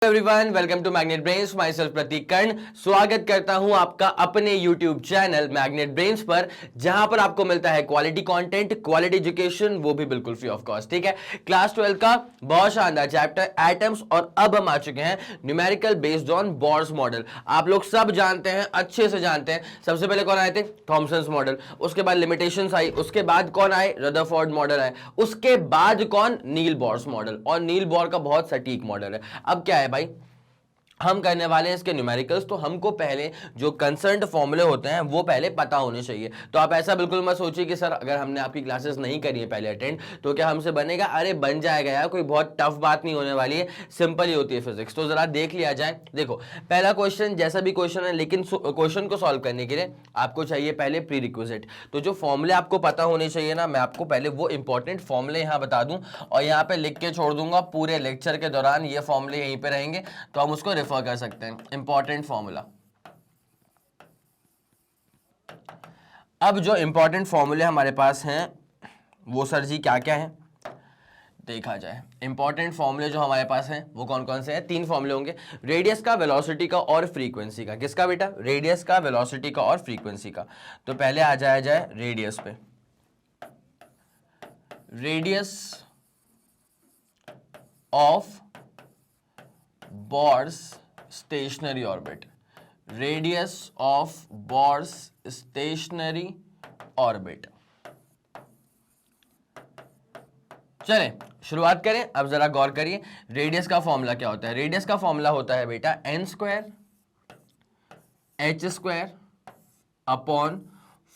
Everyone, welcome to Magnet Brains. Myself Prateek Karn स्वागत करता हूं आपका अपने यूट्यूब चैनल मैग्नेट ब्रेन्स पर, जहां पर आपको मिलता है क्वालिटी कंटेंट, क्वालिटी एजुकेशन, वो भी बिल्कुल फ्री ऑफ कॉस्ट। ठीक है, क्लास 12 का बहुत शानदार चैप्टर एटम्स, और अब हम आ चुके हैं numerical based on Bohr's model. आप लोग सब जानते हैं, अच्छे से जानते हैं। सबसे पहले कौन आए थे? Thomson's model. उसके बाद लिमिटेशंस आई, उसके बाद कौन आए? रदरफोर्ड मॉडल आए। उसके बाद कौन? नील बोर्स मॉडल। और नील बोर का बहुत सटीक मॉडल है। अब क्या है भाई, हम करने वाले हैं इसके न्यूमेरिकल्स, तो हमको पहले जो कंसर्न्ड फॉर्मूले होते हैं वो पहले पता होने चाहिए। तो आप ऐसा बिल्कुल मत सोचिए कि सर अगर हमने आपकी क्लासेस नहीं करी है पहले अटेंड तो क्या हमसे बनेगा। अरे बन जाएगा यार, कोई बहुत टफ बात नहीं होने वाली है, सिंपल ही होती है फिजिक्स। तो जरा देख लिया जाए। देखो, पहला क्वेश्चन जैसा भी क्वेश्चन है, लेकिन क्वेश्चन को सॉल्व करने के लिए आपको चाहिए पहले प्री रिक्विजिट। तो जो फॉर्मूले आपको पता होने चाहिए ना, मैं आपको पहले वो इंपॉर्टेंट फॉर्मूले यहाँ बता दूं और यहाँ पे लिख के छोड़ दूंगा। पूरे लेक्चर के दौरान ये फॉर्मूले यहीं पे रहेंगे, तो हम उसको कर सकते हैं। Important formula. अब जो इंपॉर्टेंट फॉर्मूले हमारे पास हैं वो सर जी क्या क्या हैं देखा जाए। इंपॉर्टेंट फॉर्मूले जो हमारे पास हैं वो कौन कौन से हैं? 3 फॉर्मूले होंगे, रेडियस का, वेलोसिटी का और फ्रीक्वेंसी का। किसका बेटा? रेडियस का, वेलोसिटी का और फ्रीक्वेंसी का। तो पहले आ जाए रेडियस पे। Radius of bourse stationary orbit. Radius of bourse stationary orbit. चलें शुरुआत करें। अब जरा गौर करिए, रेडियस का फॉर्मूला क्या होता है? रेडियस का फॉर्मूला होता है बेटा n square h square upon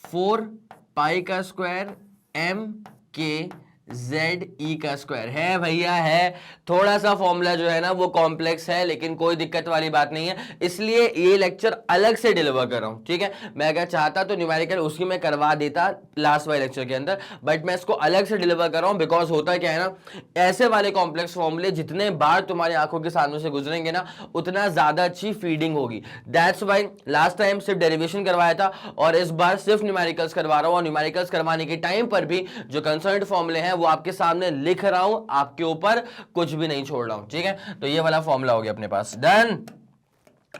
4 pi का स्क्वायर m के z e का स्क्वायर। है भैया, है। थोड़ा सा फॉर्मूला जो है ना वो कॉम्प्लेक्स है, लेकिन कोई दिक्कत वाली बात नहीं है, इसलिए ये लेक्चर अलग से डिलीवर कर रहा हूं। ठीक है, मैं अगर चाहता तो न्यूमेरिकल उसी में करवा देता लास्ट वाले लेक्चर के अंदर, बट मैं इसको अलग से डिलीवर कर रहा हूं। बिकॉज होता क्या है ना, ऐसे वाले कॉम्प्लेक्स फॉर्मूले जितने बार तुम्हारी आंखों के सामने से गुजरेंगे ना, उतना ज्यादा अच्छी फीडिंग होगी। दैट्स वाई लास्ट टाइम सिर्फ डेरिवेशन करवाया था और इस बार सिर्फ न्यूमेरिकल्स करवा रहा हूं। और न्यूमेरिकल्स करवाने के टाइम पर भी जो कंसर्न्ड फॉर्मूले हैं वो आपके सामने लिख रहा हूं, आपके ऊपर कुछ भी नहीं छोड़ रहा हूं। ठीक है, तो ये वाला फॉर्मूला हो गया अपने पास। डन?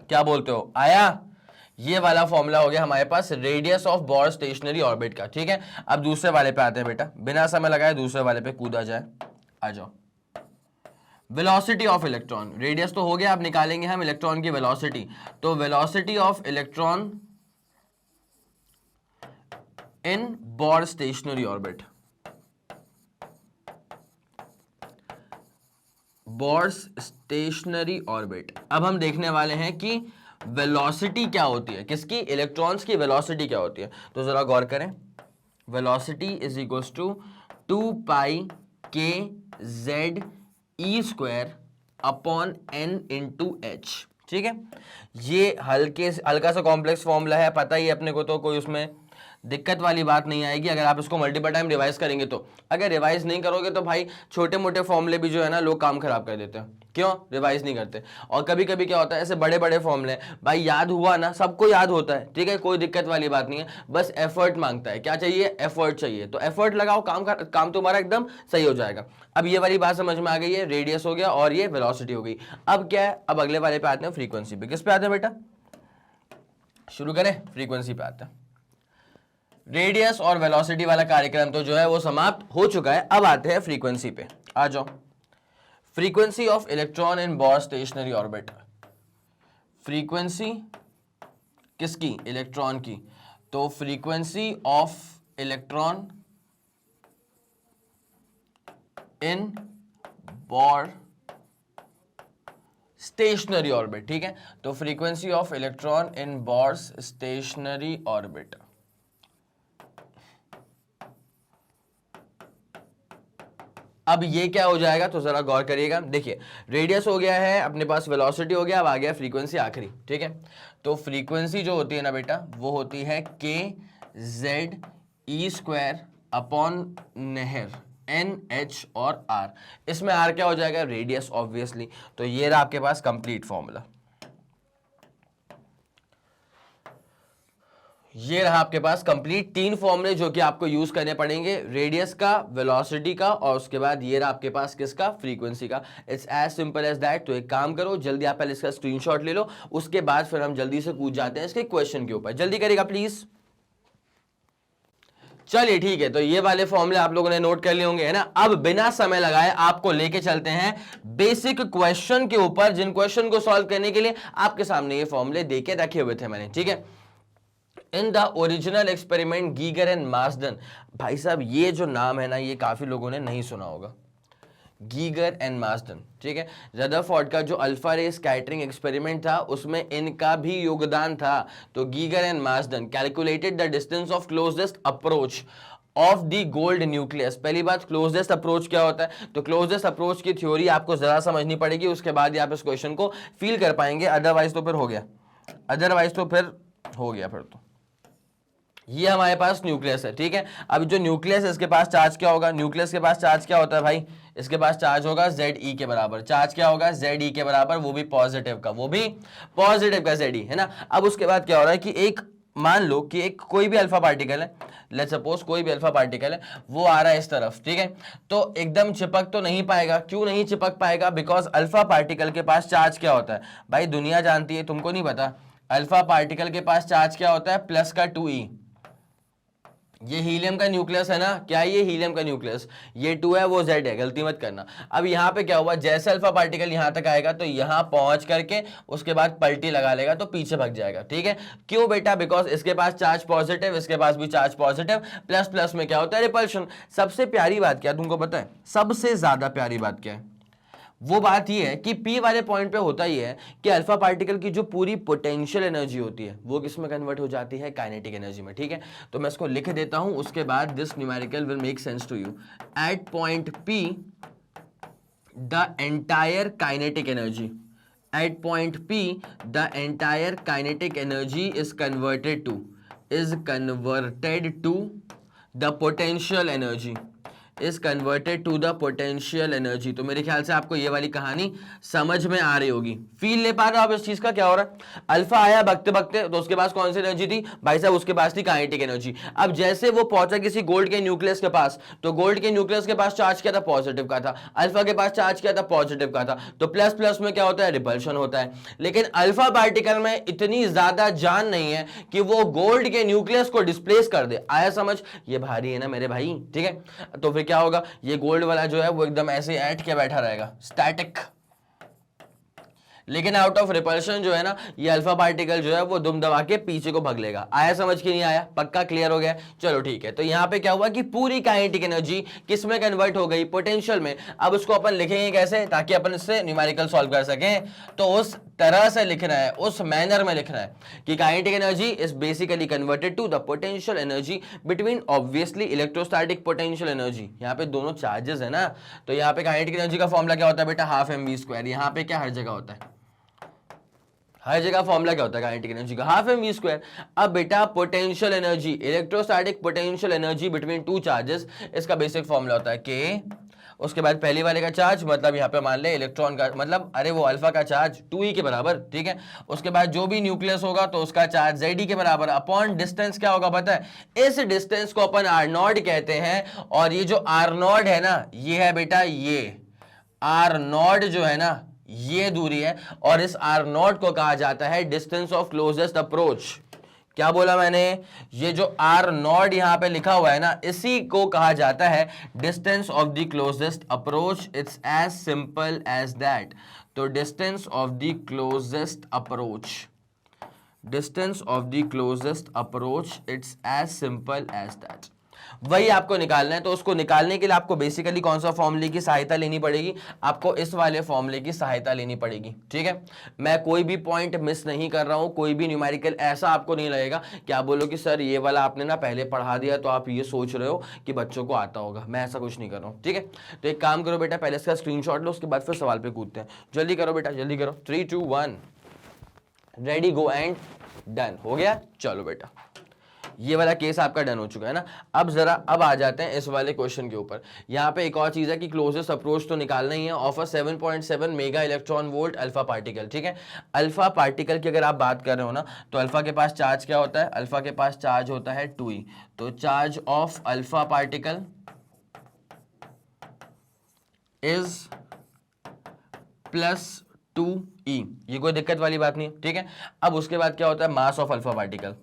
क्या बोलते हो, आया? ये वाला फॉर्मूला हो गया हमारे पास radius of Bohr stationary orbit का। ठीक है, अब दूसरे वाले पे आते हैं बेटा, बिना समय लगाए दूसरे वाले पे कूदा जाए। आ जाओ। Velocity of electron. रेडियस तो हो गया, अब निकालेंगे हम इलेक्ट्रॉन की वेलोसिटी। तो velocity of electron in Bohr stationary orbit. Bohr's stationary orbit. अब हम देखने वाले हैं कि वेलोसिटी क्या होती है, किसकी? इलेक्ट्रॉन्स की वेलोसिटी क्या होती है। तो जरा गौर करें, velocity is equals to 2 pi k Z e square upon n into h. ठीक है, ये हल्का सा कॉम्प्लेक्स फॉर्मूला है, पता ही अपने को, तो कोई उसमें दिक्कत वाली बात नहीं आएगी अगर आप इसको मल्टीपल टाइम रिवाइज करेंगे तो। अगर रिवाइज नहीं करोगे तो भाई छोटे मोटे फॉर्मूले भी जो है ना लोग काम खराब कर देते हैं। क्यों रिवाइज नहीं करते? और कभी कभी क्या होता है, ऐसे बड़े बड़े फॉर्मूले भाई याद हुआ ना, सबको याद होता है। ठीक है, कोई दिक्कत वाली बात नहीं है, बस एफर्ट मांगता है। क्या चाहिए? एफर्ट चाहिए। तो एफर्ट लगाओ, काम तुम्हारा एकदम सही हो जाएगा। अब ये वाली बात समझ में आ गई है, रेडियस हो गया और ये वेलोसिटी हो गई। अब क्या है, अब अगले वाले पे आते हैं, फ्रीक्वेंसी पे। किस पे आते हैं बेटा? शुरू करें, फ्रीक्वेंसी पे आते हैं। रेडियस और वेलोसिटी वाला कार्यक्रम तो जो है वो समाप्त हो चुका है। अब आते हैं फ्रीक्वेंसी पे। आ जाओ। Frequency of electron in Bohr stationary orbit. Frequency किसकी? इलेक्ट्रॉन की। तो frequency of electron in Bohr stationary orbit. ठीक है, तो frequency of electron in Bohr stationary orbit. अब ये क्या हो जाएगा, तो जरा गौर करिएगा। देखिए, रेडियस हो गया है अपने पास, वेलोसिटी हो गया, अब आ गया फ्रीक्वेंसी आखिरी। ठीक है, तो फ्रीक्वेंसी जो होती है ना बेटा, वो होती है के जेड ई स्क्वायर अपॉन नहर एन एच और आर। इसमें आर क्या हो जाएगा? Radius obviously. तो ये रहा आपके पास कंप्लीट फॉर्मूला। ये रहा आपके पास कंप्लीट 3 फॉर्मूले जो कि आपको यूज करने पड़ेंगे, रेडियस का, वेलोसिटी का, और उसके बाद ये रहा आपके पास किसका, फ्रीक्वेंसी का। It's as simple as that. तो एक काम करो, जल्दी आप पहले इसका स्क्रीनशॉट ले लो, उसके बाद फिर हम जल्दी से कूद जाते हैं इसके क्वेश्चन के ऊपर। जल्दी करेगा प्लीज। चलिए ठीक है, तो ये वाले फॉर्मूले आप लोगों ने नोट कर लिए होंगे, है ना। अब बिना समय लगाए आपको लेके चलते हैं बेसिक क्वेश्चन के ऊपर, जिन क्वेश्चन को सॉल्व करने के लिए आपके सामने ये फॉर्मूले देके रखे हुए थे मैंने, ठीक है। In the original experiment Geiger and Marsden. भाई साहब ये जो नाम है ना, ये काफी लोगों ने नहीं सुना होगा, गीगर एंड मार्सडन, ठीक है। रदरफोर्ड का जो अल्फा रे स्कैटरिंग एक्सपेरिमेंट था उसमें इनका भी योगदान था। तो Geiger and Marsden calculated the distance of closest approach of the gold nucleus. पहली बात, क्लोजेस्ट अप्रोच क्या होता है, तो क्लोजेस्ट अप्रोच की थ्योरी आपको जरा समझनी पड़ेगी, उसके बाद ही आप इस क्वेश्चन को फील कर पाएंगे, अदरवाइज तो फिर हो गया, फिर तो ये हमारे पास न्यूक्लियस है, ठीक है। अब जो न्यूक्लियस है इसके पास चार्ज क्या होगा, न्यूक्लियस के पास चार्ज क्या होता है भाई, इसके पास चार्ज होगा Ze के बराबर। चार्ज क्या होगा, Ze के बराबर, वो भी पॉजिटिव का, Ze, है ना। अब उसके बाद क्या हो रहा है कि एक मान लो कि एक कोई भी अल्फा पार्टिकल है, लेट्स सपोज कोई भी अल्फा पार्टिकल है, वो आ रहा है इस तरफ, ठीक है। तो एकदम चिपक तो नहीं पाएगा, क्यों नहीं चिपक पाएगा, बिकॉज अल्फा पार्टिकल के पास चार्ज क्या होता है भाई, दुनिया जानती है, तुमको नहीं पता। अल्फा पार्टिकल के पास चार्ज क्या होता है, प्लस का 2e। ये हीलियम का न्यूक्लियस है ना, क्या ये हीलियम का न्यूक्लियस, ये 2 है, वो Z है, गलती मत करना। अब यहाँ पे क्या हुआ, जैसे अल्फा पार्टिकल यहाँ तक आएगा तो यहाँ पहुंच करके उसके बाद पलटी लगा लेगा तो पीछे भाग जाएगा, ठीक है। क्यों बेटा, बिकॉज इसके पास चार्ज पॉजिटिव, इसके पास भी चार्ज पॉजिटिव, प्लस प्लस में क्या होता है, रिपल्शन। सबसे प्यारी बात क्या है तुमको पता है, सबसे ज्यादा प्यारी बात क्या है, वो बात ये है कि P वाले पॉइंट पे होता ही है कि अल्फा पार्टिकल की जो पूरी पोटेंशियल एनर्जी होती है वो किस में कन्वर्ट हो जाती है, काइनेटिक एनर्जी में, ठीक है। तो मैं इसको लिख देता हूं, उसके बाद this numerical will make sense to you. At point P the entire kinetic energy, at point P the entire kinetic energy is converted to the potential energy, is converted to the potential energy. तो मेरे ख्याल से आपको ये वाली कहानी समझ में आ रही होगी, फील ले पा रहे हो आप इस चीज का क्या हो रहा है। अल्फा आया बगते बगते, तो उसके पास कौन सी एनर्जी थी भाई साहब, उसके पास थी काइनेटिक एनर्जी। अब जैसे वो पहुंचा किसी गोल्ड के न्यूक्लियस के पास, तो गोल्ड के न्यूक्लियस के पास चार्ज क्या था, पॉजिटिव का था। अल्फा के पास चार्ज क्या था, पॉजिटिव का था। तो प्लस प्लस में क्या होता है, रिपल्शन होता है। लेकिन अल्फा पार्टिकल में इतनी ज्यादा जान नहीं है कि वो गोल्ड के न्यूक्लियस को डिस्प्लेस कर दे। आया समझ, ये भारी है ना मेरे भाई, ठीक है। तो फिर क्या होगा, ये गोल्ड वाला जो है वो एकदम ऐसे ऐंठ के बैठा रहेगा, स्टैटिक। लेकिन आउट ऑफ रिपल्शन जो है ना, ये अल्फा पार्टिकल जो है वो दुम दबा के पीछे को भाग लेगा। आया समझ के नहीं आया, पक्का क्लियर हो गया, चलो ठीक है। तो यहां पे क्या हुआ कि पूरी काइनेटिक एनर्जी किस में कन्वर्ट हो गई, पोटेंशियल में। अब उसको अपन लिखेंगे कैसे, ताकि अपन इससे न्यूमेरिकल सॉल्व कर सकें। तो उस तरह से लिखना है, उस मैनर में लिखना है कि kinetic energy is basically converted to the potential energy between obviously electrostatic potential energy. यहाँ पे दोनों चार्जेस है ना, तो यहाँ पे काइनेटिक एनर्जी का फॉर्मूला क्या होता है बेटा, हाफ mv²। यहाँ पे क्या हर जगह होता है, हर जगह फॉर्मूला क्या होता है काइनेटिक एनर्जी का, हाफ mv²। अब बेटा potential energy, electrostatic potential energy between two charges, इसका बेसिक फॉर्मूला होता है k। उसके बाद पहले वाले का चार्ज, मतलब यहाँ पे मान ले इलेक्ट्रॉन का, मतलब अरे वो अल्फा का चार्ज 2e के बराबर, ठीक है। उसके बाद जो भी न्यूक्लियस होगा तो उसका चार्ज Ze के बराबर, अपॉन डिस्टेंस क्या होगा पता है, इस डिस्टेंस को अपन r0 कहते हैं। और ये जो r0 है ना, ये है बेटा, ये r0 जो है ना ये दूरी है, और इस r0 को कहा जाता है डिस्टेंस ऑफ क्लोजेस्ट अप्रोच। क्या बोला मैंने, ये जो r0 यहां पे लिखा हुआ है ना, इसी को कहा जाता है distance of the closest approach. It's as simple as that. तो distance of the closest approach, distance of the closest approach, it's as simple as that. वही आपको निकालना है। तो उसको निकालने के लिए आपको बेसिकली कौन सा फॉर्मूले की सहायता लेनी पड़ेगी, आपको इस वाले फॉर्मूले की सहायता लेनी पड़ेगी, ठीक है। मैं कोई भी पॉइंट मिस नहीं कर रहा हूं, कोई भी न्यूमेरिकल ऐसा आपको नहीं लगेगा कि आप बोलो कि सर ये वाला आपने ना पहले पढ़ा दिया तो आप ये सोच रहे हो कि बच्चों को आता होगा। मैं ऐसा कुछ नहीं कर रहा हूं, ठीक है। तो एक काम करो बेटा, पहले इसका स्क्रीनशॉट लो, उसके बाद फिर सवाल पे कूदते हैं। जल्दी करो बेटा, जल्दी करो। 3 2 1 रेडी गो एंड डन। हो गया, चलो बेटा ये वाला केस आपका डन हो चुका है ना। अब आ जाते हैं इस वाले क्वेश्चन के ऊपर। यहाँ पे एक और चीज है कि क्लोजेस्ट अप्रोच तो निकालना ही है of a 7.7 mega electron volt alpha particle, ठीक है। अल्फा पार्टिकल की अगर आप बात कर रहे हो ना, तो अल्फा के पास चार्ज क्या होता है, अल्फा के पास चार्ज होता है 2e, तो charge of alpha particle is +2e, ये कोई दिक्कत वाली बात नहीं है, ठीक है। अब उसके बाद क्या होता है, मास ऑफ अल्फा पार्टिकल।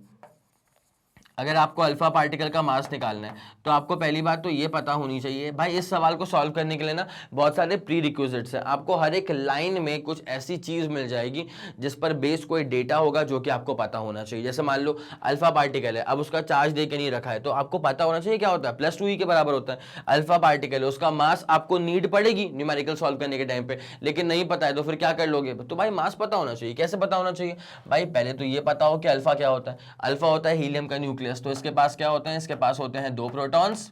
अगर आपको अल्फा पार्टिकल का मास निकालना है तो आपको पहली बात तो ये पता होनी चाहिए भाई, इस सवाल को सॉल्व करने के लिए ना बहुत सारे प्री रिक्विजिट्स हैं। आपको हर एक लाइन में कुछ ऐसी चीज मिल जाएगी जिस पर बेस्ड कोई डेटा होगा जो कि आपको पता होना चाहिए। जैसे मान लो अल्फा पार्टिकल है, अब उसका चार्ज दे के नहीं रखा है, तो आपको पता होना चाहिए क्या होता है, +2e के बराबर होता है। अल्फा पार्टिकल है, उसका मास आपको नीड पड़ेगी न्यूमेरिकल सॉल्व करने के टाइम पे, लेकिन नहीं पता है तो फिर क्या कर लोगे, तो भाई मास पता होना चाहिए। कैसे पता होना चाहिए भाई, पहले तो ये पता हो कि अल्फा क्या होता है। अल्फा होता है हीलियम का न्यूक्लियस, तो इसके पास क्या होते हैं, इसके पास होते हैं 2 प्रोटॉन्स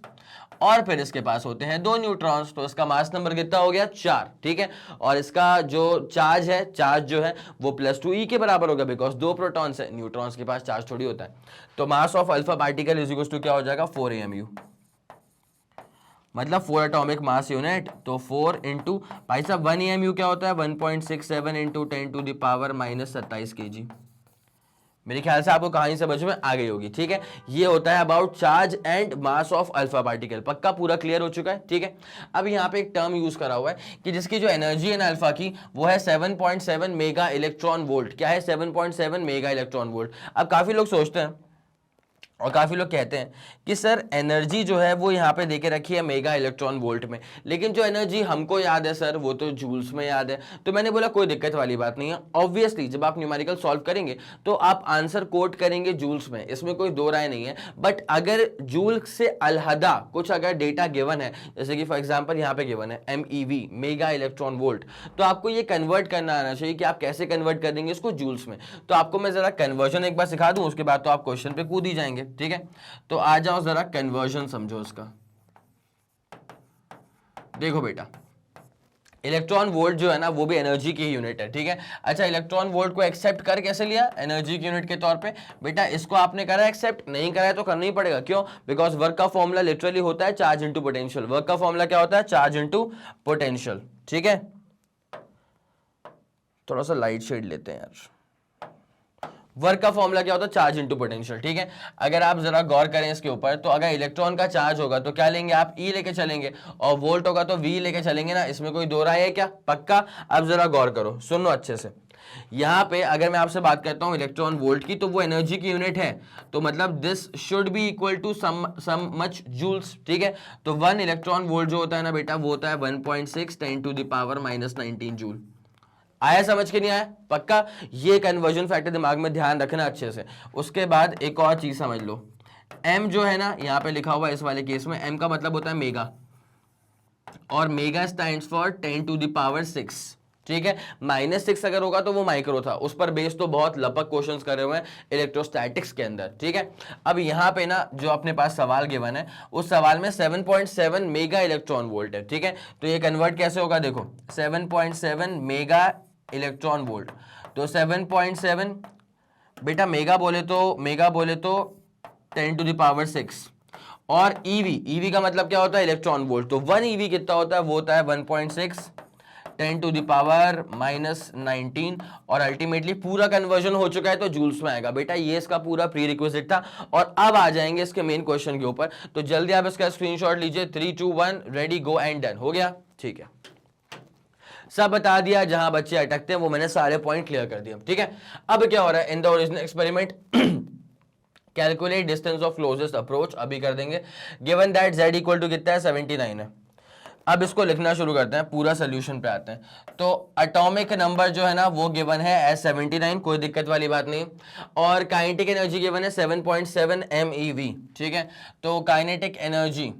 और फिर इसके पास होते हैं 2 न्यूट्रॉन्स, तो इसका मास नंबर कितना हो गया 4, ठीक है। और इसका जो चार्ज है, चार्ज जो है वो +2e के बराबर होगा, बिकॉज 2 प्रोटॉन्स है, न्यूट्रॉन्स के पास चार्ज थोड़ी होता है। तो mass of alpha particle is equal to क्या हो जाएगा 4 AMU, मतलब 4 एटॉमिक मास यूनिट, तो 4 इंटू भाई साहब 1 AMU क्या होता है 1.67 इंटू 10⁻27 kg। मेरे ख्याल से आपको कहानी समझ में आ गई होगी, ठीक है। ये होता है about charge and mass of alpha particle, पक्का पूरा क्लियर हो चुका है, ठीक है। अब यहाँ पे एक टर्म यूज करा हुआ है कि जिसकी जो एनर्जी है ना अल्फा की, वो है 7.7 मेगा इलेक्ट्रॉन वोल्ट। क्या है 7.7 मेगा इलेक्ट्रॉन वोल्ट। अब काफी लोग सोचते हैं और काफी लोग कहते हैं कि सर एनर्जी जो है वो यहाँ पे देके रखी है मेगा इलेक्ट्रॉन वोल्ट में, लेकिन जो एनर्जी हमको याद है सर वो तो जूल्स में याद है। तो मैंने बोला कोई दिक्कत वाली बात नहीं है, ऑब्वियसली जब आप न्यूमेरिकल सॉल्व करेंगे तो आप आंसर कोट करेंगे जूल्स में, इसमें कोई दो राय नहीं है। बट अगर जूल से अलहदा कुछ अगर डेटा गिवन है, जैसे कि फॉर एग्जाम्पल यहाँ पे गिवन है MEV मेगा इलेक्ट्रॉन वोल्ट, तो आपको ये कन्वर्ट करना आना चाहिए कि आप कैसे कन्वर्ट कर देंगे इसको जूल्स में। तो आपको मैं जरा कन्वर्जन एक बार सिखा दूं, उसके बाद तो आप क्वेश्चन पे कूद ही जाएंगे, ठीक है। तो आ जाओ जरा कन्वर्जन समझो इसका। देखो बेटा, इलेक्ट्रॉन वोल्ट जो है ना वो भी एनर्जी की यूनिट है, ठीक है। अच्छा, इलेक्ट्रॉन वोल्ट को एक्सेप्ट कर कैसे लिया एनर्जी की यूनिट के तौर पे, बेटा इसको आपने करा एक्सेप्ट, नहीं करा है तो करना ही पड़ेगा। क्यों, बिकॉज वर्क का फॉर्मूला लिटरली होता है चार्ज इंटू पोटेंशियल। वर्क का फॉर्मूला क्या होता है, चार्ज इंटू पोटेंशियल, ठीक है। थोड़ा सा लाइट शेड लेते हैं यार। वर्क का फॉर्मूला क्या होता है, चार्ज इंटू पोटेंशियल, ठीक है। अगर आप जरा गौर करें इसके ऊपर, तो अगर इलेक्ट्रॉन का चार्ज होगा तो क्या लेंगे आप, E लेके चलेंगे, और वोल्ट होगा तो V लेके चलेंगे ना, इसमें कोई दो राय है क्या, पक्का। अब जरा गौर करो, सुनो अच्छे से। यहां पे अगर मैं आपसे बात करता हूं इलेक्ट्रॉन वोल्ट की, तो वो एनर्जी की यूनिट है, तो मतलब this should be equal to some much joules, ठीक है। तो 1 इलेक्ट्रॉन वोल्ट जो होता है ना बेटा, वो होता है 1.6 10⁻⁻19 जूल। आया समझ के नहीं आया, पक्का। ये कन्वर्जन फैक्टर दिमाग में ध्यान रखना अच्छे से। उसके बाद एक और चीज समझ लो, m जो है ना यहाँ पे लिखा हुआ है इस वाले केस में, m का मतलब होता है मेगा, और मेगा स्टैंड्स फॉर 10⁻6, ठीक है। -6 अगर होगा तो वो माइक्रो था, उस पर बेस तो बहुत लपक क्वेश्चंस करे हुए हैं इलेक्ट्रोस्टैटिक्स के अंदर, ठीक है। अब यहाँ पे ना जो अपने पास सवाल गिवन है, उस सवाल में 7.7 मेगा इलेक्ट्रॉन वोल्ट है, ठीक है। तो ये कन्वर्ट कैसे होगा, देखो 7.7 मेगा इलेक्ट्रॉन वोल्ट, तो 7.7 बेटा मेगा बोले तो 10⁻6, और EV का मतलब क्या होता है, इलेक्ट्रॉन वोल्ट, तो 1 EV कितना होता है, वो होता है 1.6 10⁻⁻19, और अल्टीमेटली पूरा कन्वर्जन हो चुका है तो जूल्स में आएगा। बेटा ये इसका पूरा प्री रिक्विजिट था, और अब आ जाएंगे इसके मेन क्वेश्चन के ऊपर। तो जल्दी आप इसका स्क्रीनशॉट लीजिए, 3 2 1 रेडी गो एंड डन, हो गया, ठीक है। सब बता दिया, जहां बच्चे अटकते हैं वो मैंने सारे पॉइंट क्लियर कर दिए, ठीक है। अब क्या हो रहा है, in the original experiment calculate distance of closest approach अभी कर देंगे। Given that z equal to कितना है 79 है। अब इसको लिखना शुरू करते हैं, पूरा सोल्यूशन पे आते हैं। तो एटॉमिक नंबर जो है ना वो गिवन है एज 79, कोई दिक्कत वाली बात नहीं, और काइनेटिक एनर्जी गिवन है 7.7 MeV, ठीक है। तो काइनेटिक एनर्जी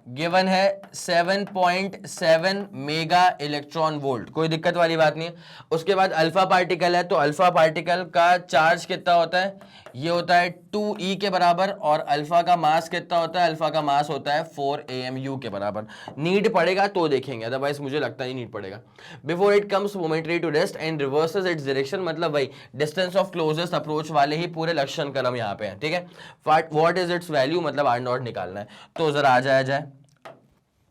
गिवन है 7.7 मेगा इलेक्ट्रॉन वोल्ट, कोई दिक्कत वाली बात नहीं है। उसके बाद अल्फा पार्टिकल है, तो अल्फा पार्टिकल का चार्ज कितना होता है, ये होता है 2e के बराबर, और अल्फा का मास कितना होता है, अल्फा का मास होता है 4 AMU के बराबर। नीड पड़ेगा तो देखेंगे, अदरवाइज मुझे लगता नहीं नीड पड़ेगा। Before it comes momentary to rest and reverses its direction, मतलब वही डिस्टेंस ऑफ क्लोजेस्ट अप्रोच वाले ही पूरे लक्षण क्रम यहाँ पे हैं, ठीक है। व्हाट इज इट्स वैल्यू, मतलब आर नॉट निकालना है, तो जरा आ जाए।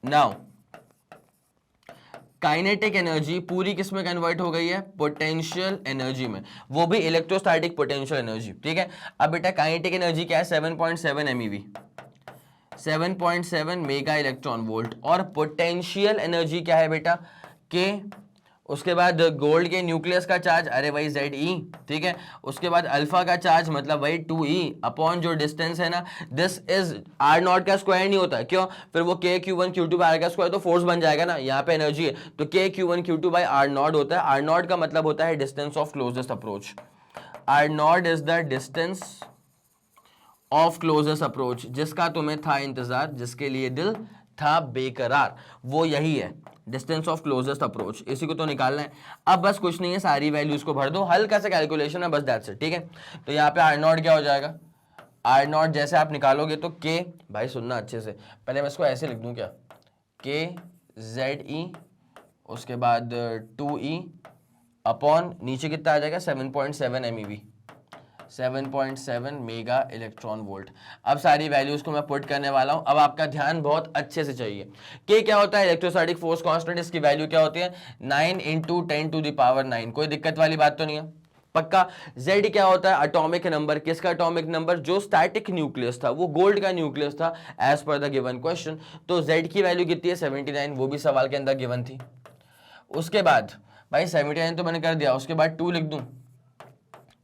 नाउ काइनेटिक एनर्जी पूरी किस में कन्वर्ट हो गई है, पोटेंशियल एनर्जी में, वो भी इलेक्ट्रोस्टैटिक पोटेंशियल एनर्जी, ठीक है। अब बेटा काइनेटिक एनर्जी क्या है, 7.7 MeV, 7.7 मेगा इलेक्ट्रॉन वोल्ट, और पोटेंशियल एनर्जी क्या है बेटा, के, उसके बाद गोल्ड के न्यूक्लियस का चार्ज, अरे वही ZE, ठीक है। उसके बाद अल्फा का चार्ज मतलब वही 2e अपॉन जो डिस्टेंस है ना, दिस इज R नॉट का स्क्वायर नहीं होता, क्यों, फिर वो KQ1Q2 बाय R का स्क्वायर, तो फोर्स बन जाएगा ना, यहाँ पे एनर्जी है तो KQ1Q2 बाय R नॉट होता है। R नॉट का मतलब होता है distance of closest approach, R not is the distance of closest approach, जिसका तुम्हें था इंतजार, जिसके लिए दिल था बेकरार, वो यही है डिस्टेंस ऑफ क्लोजेस्ट अप्रोच, इसी को तो निकालना है। अब बस कुछ नहीं है, सारी वैल्यूज को भर दो, हल्का सा कैलकुलेशन है बस, दैट्स इट, ठीक है। तो यहाँ पे R नॉट क्या हो जाएगा, R नॉट जैसे आप निकालोगे तो K, भाई सुनना अच्छे से, पहले मैं इसको ऐसे लिख दूं क्या, KZE, उसके बाद 2E अपॉन नीचे कितना आ जाएगा 7.7 MeV, 7.7 मेगा इलेक्ट्रॉन वोल्ट। अब सारी वैल्यूज को मैं पुट करने वाला हूं, अब आपका ध्यान बहुत अच्छे से चाहिए। के क्या होता है, इलेक्ट्रोस्टैटिक फोर्स कांस्टेंट, इसकी वैल्यू क्या होती है 9 × 10⁻⁹, कोई दिक्कत वाली बात तो नहीं है, पक्का। Z क्या होता है, एटॉमिक नंबर, किसका एटॉमिक नंबर, जो स्टैटिक न्यूक्लियस था, वो गोल्ड का न्यूक्लियस था as per the given question, तो Z की वैल्यू कितनी है 79, वो भी सवाल के अंदर गिवन थी। उसके बाद भाई 79 तो मैंने कर दिया, उसके बाद 2 लिख दूं,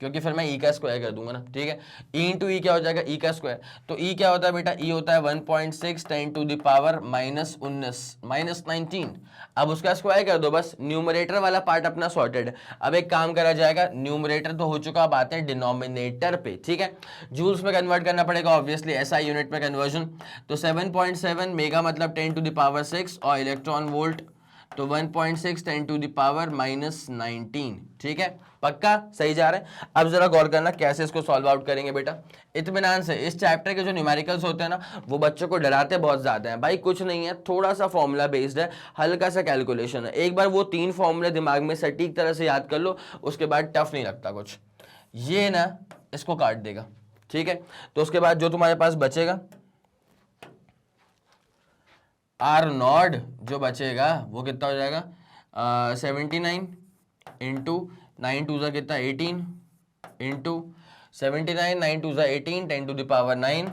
क्योंकि फिर मैं E का स्क्वायर कर दूंगा ना, ठीक है। E × E क्या हो जाएगा, E का स्क्वायर, तो E क्या होता है बेटा, E होता है 1.6 10⁻⁻19 -19, अब उसका स्क्वायर कर दो बस, न्यूमरेटर वाला पार्ट अपना सॉर्टेड है। अब एक काम करा जाएगा, न्यूमरेटर तो हो चुका, अब आते हैं डिनोमिनेटर पे, ठीक है। जूल्स में कन्वर्ट करना पड़ेगा ऑब्वियसली, SI यूनिट में कन्वर्जन, तो 7.7 मेगा मतलब 10⁻6 और इलेक्ट्रॉन वोल्ट तो 1.6 10⁻⁻19, ठीक है, पक्का सही जा रहा है। अब जरा गौर करना कैसे इसको सॉल्व आउट करेंगे बेटा, इत्मीनान से। इस चैप्टर के जो न्यूमेरिकल्स होते हैं ना, वो बच्चों को डराते बहुत ज्यादा हैं। भाई कुछ नहीं है, थोड़ा सा फॉर्मूला बेस्ड है, हल्का सा कैलकुलेशन है, एक बार वो 3 फॉर्मूले दिमाग में सटीक तरह से याद कर लो, उसके बाद टफ नहीं लगता कुछ, ये ना इसको काट देगा, ठीक है। तो उसके बाद जो तुम्हारे पास बचेगा R नॉट जो बचेगा वो कितना हो जाएगा 79 इंटू 9 2 कितना 18 इंटू 79 9 2 18 10⁻9,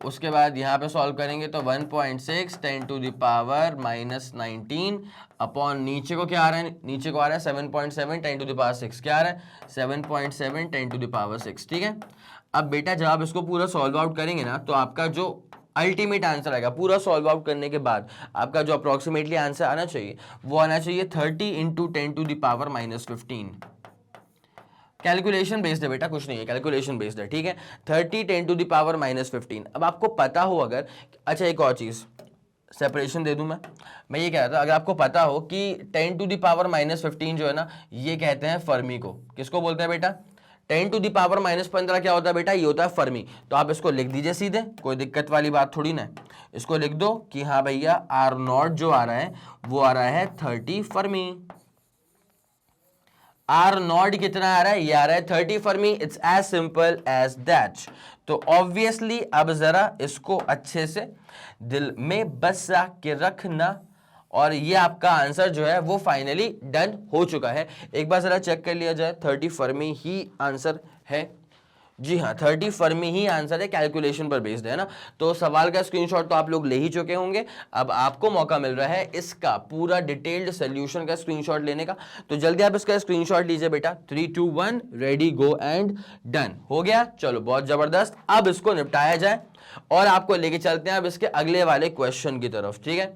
उसके बाद यहाँ पे सॉल्व करेंगे तो 1.6 10⁻⁻19 अपॉन नीचे को क्या आ रहा है, नीचे को आ रहा है 7.7 10⁻6, क्या आ रहा है 7.7 10⁻6, ठीक है। अब बेटा जब आप इसको पूरा सॉल्व आउट करेंगे ना, तो आपका जो अल्टीमेट आंसर आएगा पूरा सॉल्व आउट करने के बाद, आपका जो अप्रोक्सीमेटली आंसर आना चाहिए वो आना चाहिए 30 × 10⁻⁻15। कैलकुलेशन बेस्ड है बेटा, कुछ नहीं है, कैलकुलेशन बेस्ड है, ठीक है। 30 10⁻⁻15। अब आपको पता हो अगर, अच्छा एक और चीज सेपरेशन दे दूं मैं ये कह रहा था, अगर आपको पता हो कि 10⁻⁻15 जो है ना, ये कहते हैं फर्मी को, किसको बोलते हैं बेटा 10⁻⁻15 क्या होता है बेटा, ये होता है फर्मी। तो आप इसको लिख दीजिए सीधे, कोई दिक्कत वाली बात थोड़ी ना, इसको लिख दो कि हाँ भैया R नॉट जो आ रहा है वो आ रहा है 30 फर्मी। R नॉट कितना आ रहा है, ये आ रहा है 30 fermi, it's as simple as that. तो ऑब्वियसली अब जरा इसको अच्छे से दिल में बसा के रखना, और ये आपका आंसर जो है वो फाइनली डन हो चुका है। एक बार जरा चेक कर लिया जाए, 30 फर्मी ही आंसर है, जी हाँ 30 फर्मी ही आंसर है, कैलकुलेशन पर बेस्ड है ना। तो सवाल का स्क्रीनशॉट तो आप लोग ले ही चुके होंगे, अब आपको मौका मिल रहा है इसका पूरा डिटेल्ड सोल्यूशन का स्क्रीनशॉट लेने का। तो जल्दी आप इसका स्क्रीनशॉट लीजिए बेटा, 3 2 1 रेडी गो एंड डन हो गया। चलो बहुत जबरदस्त, अब इसको निपटाया जाए। और आपको लेके चलते हैं अब इसके अगले वाले क्वेश्चन की तरफ, ठीक है।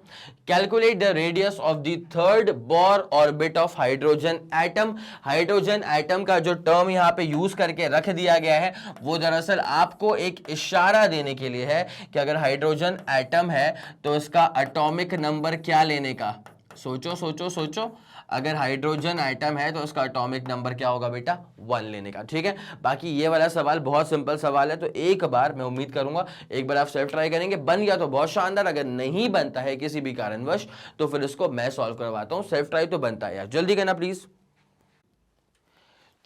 Calculate the radius of the third Bohr orbit of hydrogen atom. Hydrogen atom का जो टर्म यहां पे यूज करके रख दिया गया है वो दरअसल आपको एक इशारा देने के लिए है कि अगर हाइड्रोजन एटम है तो इसका एटॉमिक नंबर क्या लेने का। सोचो सोचो सोचो, अगर हाइड्रोजन एटम है तो उसका एटॉमिक नंबर क्या होगा बेटा, 1 लेने का, ठीक है। बाकी ये वाला सवाल बहुत सिंपल सवाल है, तो एक बार मैं उम्मीद करूंगा एक बार आप सेल्फ ट्राई करेंगे, बन गया तो बहुत शानदार, अगर नहीं बनता है किसी भी कारणवश तो फिर इसको मैं सॉल्व करवाता हूं। सेल्फ ट्राई तो बनता है यार, जल्दी करना प्लीज।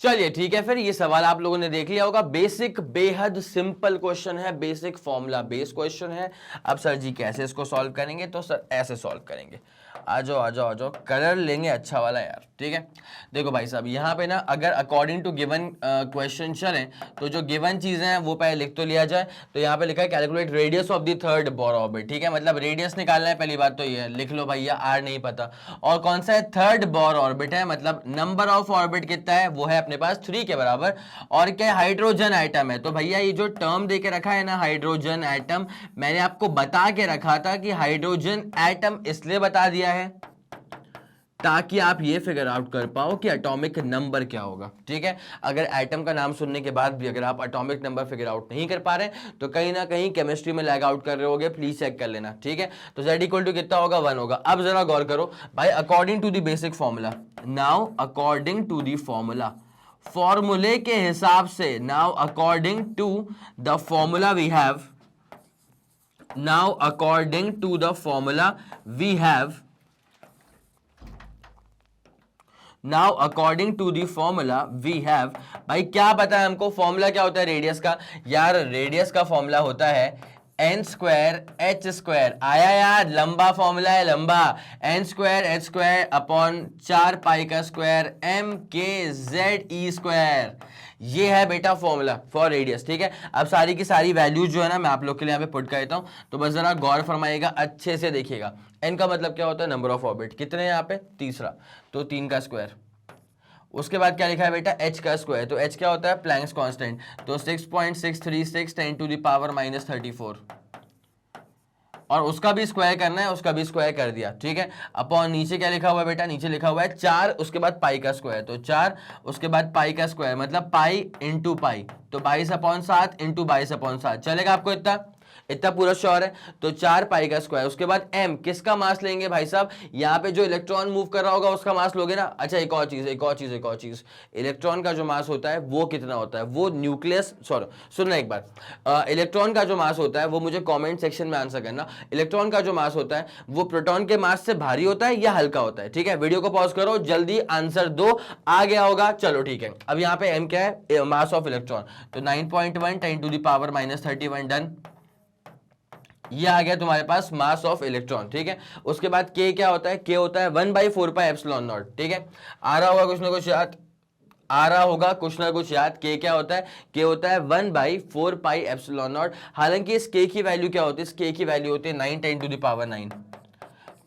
चलिए ठीक है, फिर ये सवाल आप लोगों ने देख लिया होगा, बेसिक बेहद सिंपल क्वेश्चन है, बेसिक फॉर्मूला बेस्ड क्वेश्चन है। अब सर जी कैसे इसको सॉल्व करेंगे, तो सर ऐसे सॉल्व करेंगे, आ जाओ आ जाओ आ जाओ, कलर लेंगे अच्छा वाला यार, ठीक है। देखो भाई साहब यहाँ पे ना अगर अकॉर्डिंग टू गिवन क्वेश्चन चले तो जो गिवन चीजें हैं वो पहले लिख तो लिया जाए। तो यहाँ पे लिखा है calculate radius of the third Bohr orbit, ठीक है, मतलब रेडियस निकालना है, पहली बात तो ये है, लिख लो भैया, आर नहीं पता। और कौन सा है, थर्ड बोर ऑर्बिट है, मतलब नंबर ऑफ ऑर्बिट कितना है, वो है अपने पास 3 के बराबर। और क्या है, हाइड्रोजन एटम है। तो भैया ये जो टर्म देके रखा है ना हाइड्रोजन एटम, मैंने आपको बता के रखा था कि हाइड्रोजन एटम इसलिए बता दिया है ताकि आप ये फिगर आउट कर पाओ कि एटॉमिक नंबर क्या होगा, ठीक है। अगर एटम का नाम सुनने के बाद भी अगर आप एटॉमिक नंबर फिगर आउट नहीं कर पा रहे तो कहीं ना कहीं केमिस्ट्री में लैग आउट कर रहे होगे, प्लीज चेक कर लेना, ठीक है। तो Z इक्वल टू कितना होगा, 1 होगा। अब जरा गौर करो भाई, according to the basic formula, now according to the formula, फॉर्मूले के हिसाब से, now according to the formula we have, now according to the formula we have, now according to the formula we have, भाई क्या पता है हमको, formula क्या होता है रेडियस का, यार रेडियस का फॉर्मूला होता है एन स्क्वायर एच स्क्वायर, आया यार, लंबा फॉर्मूला है लंबा, n square h square upon 4 pi का square m k Z e square, ये है बेटा फॉर्मूला फॉर रेडियस, ठीक है। अब सारी की सारी वैल्यूज जो है ना मैं आप लोग के लिए यहाँ पे पुट कर देता हूँ, तो बस जरा गौर फरमाइएगा, अच्छे से देखिएगा। एन का मतलब क्या होता है, नंबर ऑफ ऑर्बिट, कितने हैं यहाँ पे, तीसरा, तो 3 का स्क्वायर। उसके बाद क्या लिखा है बेटा, h का स्क्वायर, तो h क्या होता है, प्लैंक्स कांस्टेंट, तो 6.636 10 टू द पावर -34, और उसका भी स्क्वायर करना है, उसका भी स्क्वायर कर दिया, ठीक है। अपॉन नीचे क्या लिखा हुआ है बेटा, नीचे लिखा हुआ है 4, उसके बाद पाई का स्क्वायर, तो 4 उसके बाद पाई का स्क्वायर, मतलब पाई इंटू पाई, तो 22/7 इंटू 22/7, चलेगा आपको इतना पूरा श्योर है। तो 4 पाई का स्क्वायर, उसके बाद m, किसका मास लेंगे भाई साहब, यहाँ पे जो इलेक्ट्रॉन मूव कर रहा होगा उसका मास लोगे ना। अच्छा एक और चीज, इलेक्ट्रॉन का जो मास होता है वो कितना होता है, वो न्यूक्लियस, सॉरी सुनना एक बार, इलेक्ट्रॉन का जो मास होता है वो मुझे कॉमेंट सेक्शन में आंसर करना, इलेक्ट्रॉन का जो मास होता है वो प्रोटॉन के मास से भारी होता है या हल्का होता है, ठीक है। वीडियो को पॉज करो, जल्दी आंसर दो, आ गया होगा, चलो ठीक है। अब यहाँ पे m क्या है, मास ऑफ इलेक्ट्रॉन, तो 9.1 10 टू द पावर -31, डन, ये आ गया तुम्हारे पास मास ऑफ इलेक्ट्रॉन, ठीक है। उसके बाद k क्या होता है, k होता है 1/4πε0, ठीक है। आ रहा होगा कुछ ना कुछ याद, आ रहा होगा कुछ ना कुछ याद, k क्या होता है, k होता है 1/4πε0। हालांकि इस k की वैल्यू क्या होती है, इस k की वैल्यू होती है 9 10 टू द पावर 9,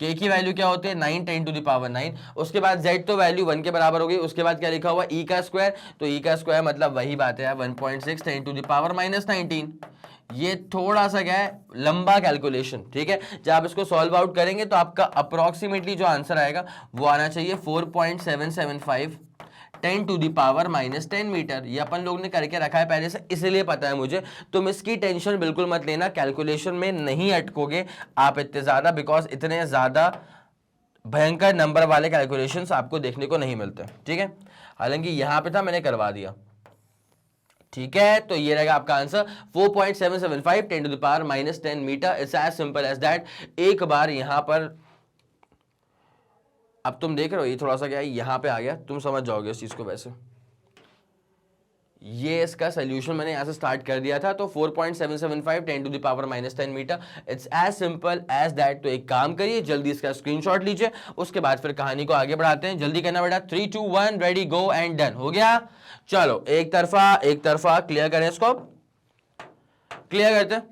k की वैल्यू क्या होती है 9 10 टू द पावर 9। उसके बाद z तो वैल्यू 1 के बराबर हो गई, उसके बाद क्या लिखा हुआ e का स्क्वायर, तो e का स्क्वायर मतलब वही बात है 1.6 10 टू द पावर -19। ये थोड़ा सा क्या है, लंबा कैलकुलेशन, ठीक है। जब आप इसको सॉल्व आउट करेंगे तो आपका अप्रोक्सीमेटली जो आंसर आएगा वो आना चाहिए 4.775 10 टू दी पावर -10 मीटर। ये अपन लोग ने करके रखा है पहले से, इसलिए पता है मुझे, तुम इसकी टेंशन बिल्कुल मत लेना, कैलकुलेशन में नहीं अटकोगे आप इतने ज्यादा, बिकॉज इतने ज्यादा भयंकर नंबर वाले कैलकुलेशंस आपको देखने को नहीं मिलते, ठीक है। हालांकि यहां पे था, मैंने करवा दिया, ठीक है। तो ये रहेगा आपका answer 4.775 10 to the power -10 metre, it's as simple as that. एक बार यहां पर, अब तुम देख रहे हो ये थोड़ा सा क्या है, यहां पे आ गया, तुम समझ जाओगे इस चीज को। वैसे ये इसका सोल्यूशन मैंने यहां से स्टार्ट कर दिया था, तो 4.775 10 to the power -10 metre, it's as simple as that. तो एक काम करिए, जल्दी इसका स्क्रीनशॉट लीजिए, उसके बाद फिर कहानी को आगे बढ़ाते हैं। जल्दी करना बेटा, 3 2 1 रेडी गो एंड डन, हो गया। चलो एक तरफा क्लियर करें, इसको क्लियर करते हैं।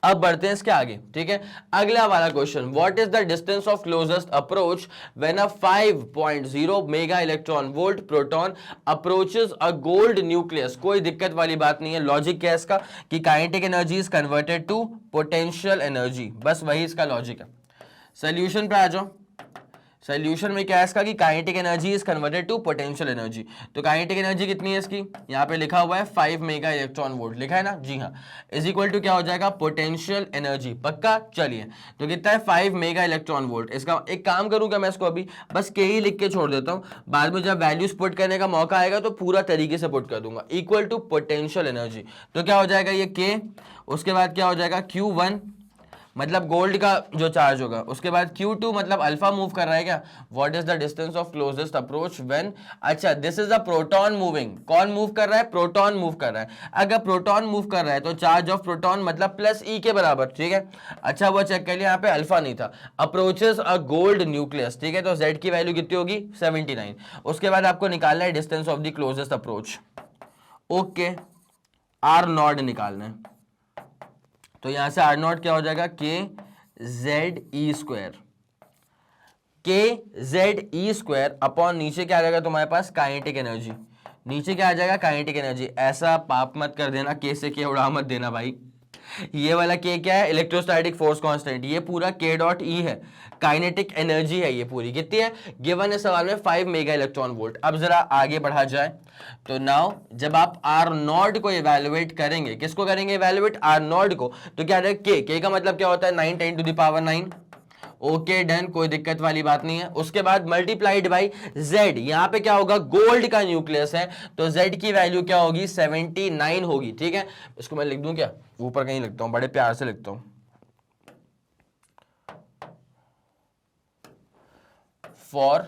अब बढ़ते हैं इसके आगे, ठीक है। अगला वाला question, what is the distance of closest approach when a 5.0 mega electron volt proton approaches a gold nucleus. कोई दिक्कत वाली बात नहीं है। लॉजिक क्या है इसका कि kinetic energy is converted to potential energy, बस वही इसका लॉजिक है। सोल्यूशन पे आ जाओ। सोल्यूशन में क्या है इसका कि kinetic energy is converted to potential energy. तो काइनेटिक एनर्जी कितनी है इसकी, यहाँ पे लिखा हुआ है 5 मेगा इलेक्ट्रॉन वोल्ट, लिखा है ना, जी हाँ, इज इक्वल टू क्या हो जाएगा, पोटेंशियल एनर्जी। पक्का, चलिए तो कितना है 5 मेगा इलेक्ट्रॉन वोल्ट। इसका एक काम करूंगा मैं, इसको अभी बस के ही लिख के छोड़ देता हूँ, बाद में जब वैल्यूज पुट करने का मौका आएगा तो पूरा तरीके से पुट कर दूंगा। इक्वल टू पोटेंशियल एनर्जी, तो क्या हो जाएगा ये के, उसके बाद क्या हो जाएगा Q1 मतलब गोल्ड का जो चार्ज होगा, उसके बाद Q2 मतलब अल्फा मूव कर रहा है क्या, what is the distance of closest approach when, अच्छा this is a proton moving, कौन मूव कर रहा है, प्रोटॉन मूव कर रहा है। अगर प्रोटॉन मूव कर रहा है तो चार्ज ऑफ प्रोटॉन मतलब प्लस ई के बराबर, ठीक है। अच्छा वो चेक कर लिया, यहाँ पे अल्फा नहीं था। अप्रोचेस अ गोल्ड न्यूक्लियस, ठीक है, तो Z की वैल्यू कितनी होगी 79। उसके बाद आपको निकालना है distance of the closest approach, okay, R0 निकालना है। तो यहां से R0 क्या हो जाएगा, के जेड ई स्क्वायर, के जेड ई स्क्वायर अपॉन नीचे क्या आ जाएगा तुम्हारे पास काइनेटिक एनर्जी, नीचे क्या आ जाएगा काइनेटिक एनर्जी। ऐसा पाप मत कर देना, के से के उड़ा मत देना भाई। ये वाला के क्या है, इलेक्ट्रोस्टैटिक फोर्स कांस्टेंट, ये पूरा के डॉट ई है, काइनेटिक एनर्जी है ये पूरी, कितनी है गिवन है सवाल में 5 मेगा इलेक्ट्रॉन वोल्ट। अब जरा आगे बढ़ा जाए तो नाउ जब आप आर नॉट को इवेलुएट करेंगे, किसको करेंगे इवेलुएट, आर नॉट को, तो क्या रहेगा के का मतलब क्या होता है 9 10 to the power 9, okay done, कोई दिक्कत वाली बात नहीं है। उसके बाद मल्टीप्लाइड बाई जेड, यहां पे क्या होगा गोल्ड का न्यूक्लियस है तो जेड की वैल्यू क्या होगी 79 होगी, ठीक है। इसको मैं लिख दूं क्या, ऊपर कहीं लिखता हूं, बड़े प्यार से लिखता हूं, फॉर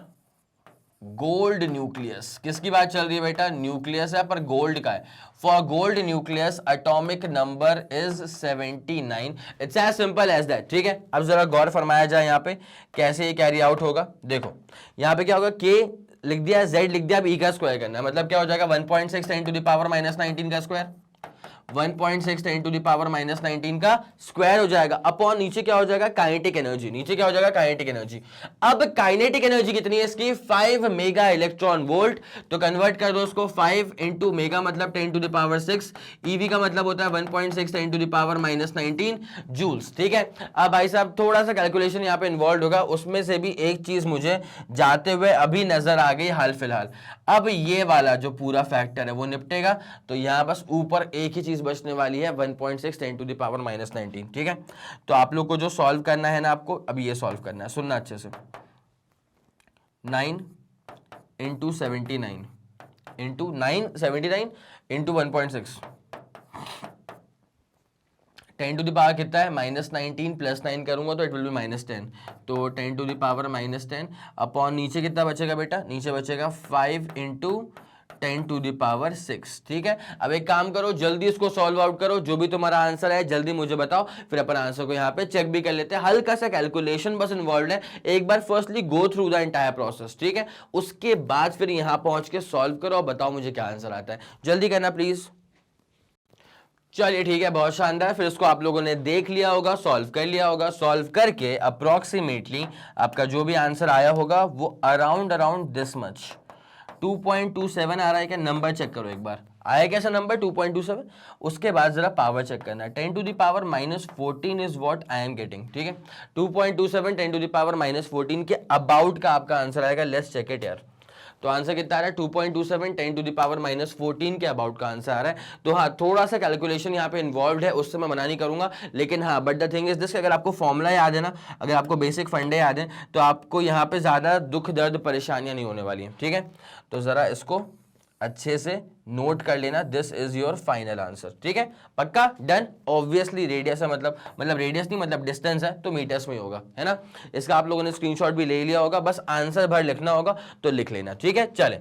गोल्ड न्यूक्लियस, किसकी बात चल रही है बेटा, न्यूक्लियस है पर गोल्ड का है। For gold nucleus atomic number is 79, it's as simple as that, ठीक है। अब जरा गौर फरमाया जाए यहाँ पे कैसे ये कैरी आउट होगा। देखो यहाँ पे क्या होगा, के लिख दिया, जेड लिख दिया, अब ई का स्क्वायर करना है, मतलब क्या हो जाएगा 1.6 10 टू द पावर -19 का स्क्वायर, 1.6 10 टू द पावर -19 का स्क्वायर हो जाएगा, अपॉन नीचे क्या हो जाएगा काइनेटिक एनर्जी, नीचे क्या हो जाएगा काइनेटिक एनर्जी। अब काइनेटिक एनर्जी कितनी है इसकी 5 मेगा इलेक्ट्रॉन वोल्ट, तो कन्वर्ट कर दो उसको 5 इंटू मेगा मतलब 10 टू द पावर 6, ईवी का मतलब होता है 1.6 10 टू द पावर -19 जूल्स, ठीक है। अब भाई साहब थोड़ा सा कैलकुलेशन यहाँ पे इन्वॉल्व होगा, उसमें से भी एक चीज मुझे जाते हुए अभी नजर आ गई हाल फिलहाल। अब ये वाला जो पूरा फैक्टर है वो निपटेगा, तो यहाँ बस ऊपर एक ही चीज बचने वाली है 1.6 10 टू द पावर -19, ठीक है। तो आप लोग को जो सॉल्व करना है ना, आपको अभी ये सॉल्व करना है, सुनना अच्छे से, 9 into 79 into 979 into 1.6, 10 to the power कितना है -19 प्लस 9 करूंगा तो इट विल बी -10, तो 10 टू द पावर -10 अपॉन नीचे कितना बचेगा बेटा, नीचे बचेगा 5 इंटू 10 टू द पावर 6, ठीक है। अब एक काम करो, जल्दी इसको सॉल्व आउट करो, जो भी तुम्हारा आंसर है जल्दी मुझे बताओ, फिर अपन आंसर को यहाँ पे चेक भी कर लेते हैं। हल्का सा कैलकुलेशन बस इन्वॉल्व है, एक बार firstly go through the entire process, ठीक है, उसके बाद फिर यहाँ पहुंच के सॉल्व करो और बताओ मुझे क्या आंसर आता है, जल्दी करना प्लीज। चलिए ठीक है, बहुत शानदार। फिर इसको आप लोगों ने देख लिया होगा, सॉल्व कर लिया होगा, सॉल्व करके अप्रोक्सीमेटली आपका जो भी आंसर आया होगा वो अराउंड दिस मच 2.27 आ रहा है क्या, नंबर चेक करो एक बार, आया कैसा नंबर 2.27। उसके बाद जरा पावर चेक करना है, 10 to the power -14 is what I am getting, ठीक है। 2.27 10 टू द पावर -14 के अबाउट का आपका आंसर आएगा, लेट्स चेक इट यार। तो आंसर कितना आ रहा है 2.27 10 टू द पावर -14 के अबाउट का आंसर आ रहा है। तो हाँ थोड़ा सा कैलकुलेशन यहाँ पे इन्वॉल्व है, उससे मैं मना नहीं करूंगा, लेकिन हाँ but the thing is this, अगर आपको फॉर्मूला याद है ना, अगर आपको बेसिक फंडे याद है तो आपको यहाँ पे ज्यादा दुख दर्द परेशानियां नहीं होने वाली हैं, ठीक है। तो जरा इसको अच्छे से नोट कर लेना, this is your final answer, ठीक है, पक्का डन। ऑब्वियसली रेडियस है, मतलब रेडियस नहीं मतलब डिस्टेंस है तो मीटर्स में ही होगा, है ना। इसका आप लोगों ने स्क्रीनशॉट भी ले लिया होगा, बस आंसर भर लिखना होगा तो लिख लेना, ठीक है। चले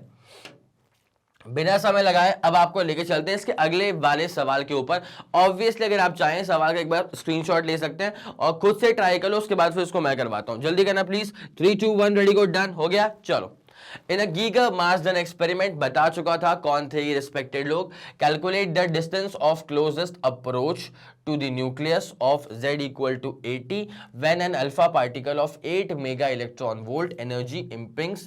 बिना समय लगाए अब आपको लेके चलते हैं इसके अगले वाले सवाल के ऊपर। ऑब्वियसली अगर आप चाहें सवाल का एक बार स्क्रीनशॉट ले सकते हैं और खुद से ट्राई कर लो, उसके बाद फिर इसको मैं करवाता हूं, जल्दी करना प्लीज। 3 2 1 रेडी गो, डन हो गया। चलो इन अ गीगर मास डन एक्सपेरिमेंट, बता चुका था कौन थे ये रिस्पेक्टेड लोग। Calculate the distance of closest approach to the nucleus of Z equal to 80 when an alpha particle of 8 mega electron volt energy impinges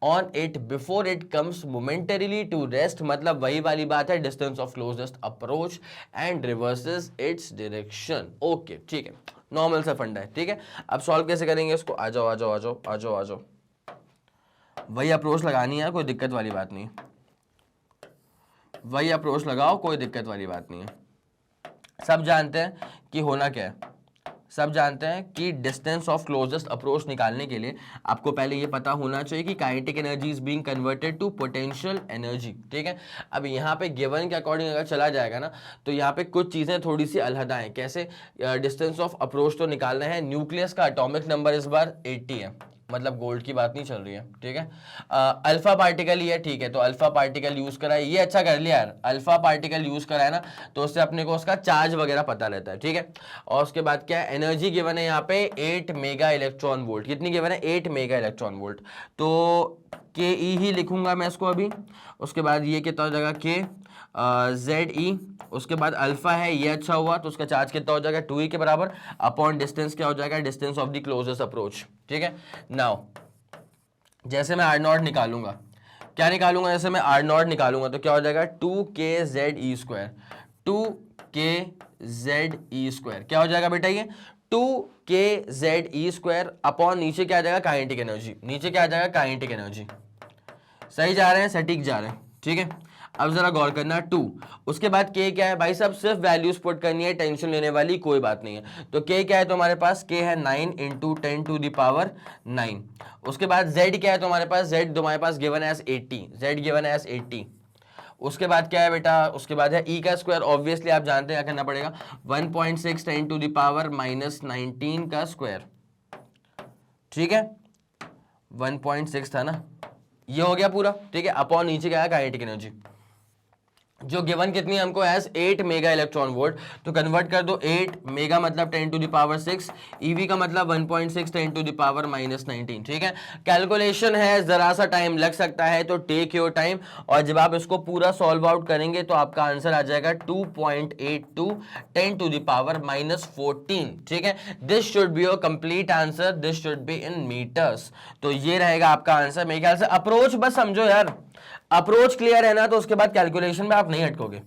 on it before it comes momentarily to rest। मतलब वही वाली बात है, distance of closest approach and reverses its direction। Okay ठीक है, normal सा फंडा है, ठीक है। अब सॉल्व कैसे करेंगे इसको, आ जाओ आ जाओ आ जाओ आ जाओ आ जाओ, वही अप्रोच लगानी है, कोई दिक्कत वाली बात नहीं है, वही अप्रोच लगाओ, कोई दिक्कत वाली बात नहीं है। सब जानते हैं कि होना क्या है, सब जानते हैं कि डिस्टेंस ऑफ क्लोजेस्ट अप्रोच निकालने के लिए आपको पहले ये पता होना चाहिए कि kinetic energy is being converted to potential energy, ठीक है। अब यहाँ पे गिवन के अकॉर्डिंग अगर चला जाएगा ना, तो यहाँ पे कुछ चीज़ें थोड़ी सी अलहदा हैं। कैसे, डिस्टेंस ऑफ अप्रोच तो निकालना है, न्यूक्लियस का एटॉमिक नंबर इस बार 80 है, मतलब गोल्ड की बात नहीं चल रही है, ठीक है। अल्फा पार्टिकल ही है, ठीक है, तो अल्फा पार्टिकल यूज करा है, ये अच्छा कर लिया यार, अल्फा पार्टिकल यूज करा है ना, तो उससे अपने को उसका चार्ज वगैरह पता रहता है, ठीक है। और उसके बाद क्या है, एनर्जी गिवन है यहाँ पे 8 मेगा इलेक्ट्रॉन वोल्ट, कितनी गिवन है, 8 मेगा इलेक्ट्रॉन वोल्ट, तो के ई ही लिखूंगा मैं इसको अभी। उसके बाद ये कितना हो जाएगा, के जेड ई, उसके बाद अल्फा है, ये अच्छा हुआ, तो उसका चार्ज कितना हो जाएगा, 2e के बराबर, अपॉन डिस्टेंस क्या हो जाएगा, distance of the closest approach, ठीक है। नाउ जैसे मैं आर नॉट निकालूंगा, क्या निकालूंगा, जैसे मैं आर नॉट निकालूंगा तो क्या हो जाएगा, 2k Z e square, 2k Z e square क्या हो जाएगा बेटा, ये 2k Z e square upon नीचे क्या आ जाएगा, काइनेटिक एनर्जी, नीचे क्या आ जाएगा, काइनेटिक एनर्जी। सही जा रहे हैं, सटीक जा रहे हैं, ठीक है। अब जरा गौर करना, 2, उसके बाद k क्या है भाई साहब, सिर्फ वैल्यूज पुट करनी है, टेंशन लेने वाली कोई बात नहीं है। तो k क्या है तो हमारे पास, k है 9 इंटू 10 टू द पावर 9। उसके बाद z क्या है तो हमारे पास, z तुम्हारे पास गिवन है एज 80, z गिवन है एज 80। उसके बाद क्या है बेटा, उसके बाद है e का स्क्वायर, ऑब्वियसली आप जानते हैं क्या करना पड़ेगा, 1.6 10 टू द पावर -19 का स्क्वायर, ठीक है, 1.6 था ना, ये हो गया पूरा, ठीक है। अपॉन नीचे क्या है, काइनेटिक एनर्जी, जो गिवन कितनी है हमको एज 8 मेगा इलेक्ट्रॉन वोल्ट, तो कन्वर्ट कर दो, 8 मेगा मतलब 10 टू द पावर 6, ईवी का मतलब 1.6 10 टू द पावर -19, ठीक है। कैलकुलेशन है, जरा सा टाइम लग सकता है, तो टेक योर टाइम, और जब आप इसको पूरा सॉल्व आउट करेंगे तो आपका आंसर आ जाएगा 2.82 10 टू द पावर -14, ठीक है। This should be your complete answer, this should be in metres, तो ये रहेगा आपका आंसर। मेरे ख्याल से अप्रोच बस समझो यार, अप्रोच क्लियर है ना, तो उसके बाद कैलकुलेशन में आप नहीं अटकोगे।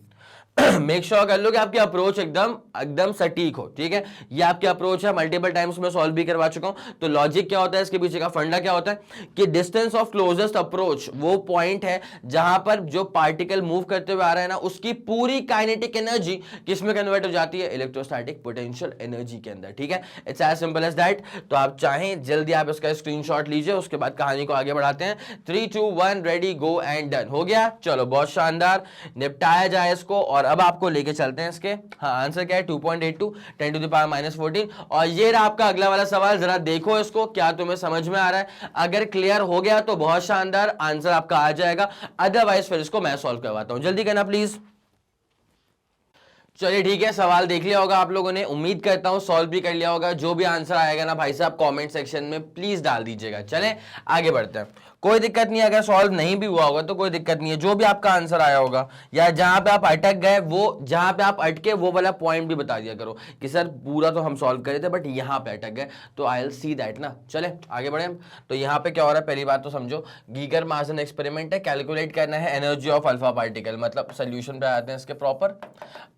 मेक श्योर कर लो कि आपकी अप्रोच एकदम एकदम सटीक हो, ठीक है। ये आपकी अप्रोच है, मल्टीपल टाइम्स में सॉल्व भी करवा चुका हूं। तो लॉजिक क्या होता है, इसके पीछे का फंडा क्या होता है कि डिस्टेंस ऑफ क्लोजेस्ट अप्रोच वो पॉइंट है जहां पर जो पार्टिकल मूव करते हुए आ रहा है ना, उसकी पूरी काइनेटिक एनर्जी किसमें कन्वर्ट हो जाती है, इलेक्ट्रोस्टैटिक पोटेंशियल एनर्जी के अंदर, ठीक है। It's as simple as that. तो आप चाहें जल्दी आप इसका स्क्रीनशॉट लीजिए, उसके बाद कहानी को आगे बढ़ाते हैं। 3 2 1 रेडी गो एंड डन, हो गया, चलो बहुत शानदार, निपटाया जाए इसको। और अब आपको लेके चलते हैं इसके, हाँ आंसर क्या है, 2.82 10 टू द पावर -14। और ये रहा आपका अगला वाला सवाल, जरा देखो इसको, क्या तुम्हें समझ में आ रहा है। अगर क्लियर हो गया तो बहुत शानदार, आंसर आपका आ जाएगा, अदरवाइज फिर इसको मैं सॉल्व करवाता हूं। जल्दी करना प्लीज। चलिए ठीक है, सवाल देख लिया होगा आप लोगों ने, उम्मीद करता हूं सॉल्व भी कर लिया होगा। जो भी आंसर आएगा ना भाई साहब, कमेंट सेक्शन में प्लीज डाल दीजिएगा। चलें आगे बढ़ते हैं, कोई दिक्कत नहीं है, अगर सॉल्व नहीं भी हुआ होगा तो कोई दिक्कत नहीं है। जो भी आपका आंसर आया होगा या जहां पे आप अटक गए, वो जहां पे आप अटके वो वाला पॉइंट भी बता दिया करो कि सर पूरा तो हम सॉल्व करे थे बट यहाँ पे अटक गए, तो आई विल सी दैट ना। चले आगे बढ़े। तो यहाँ पे क्या हो रहा है, पहली बात तो समझो, गीगर मासन एक्सपेरिमेंट है, कैलकुलेट करना है एनर्जी ऑफ अल्फा पार्टिकल, मतलब सोल्यूशन पे आते हैं इसके प्रॉपर।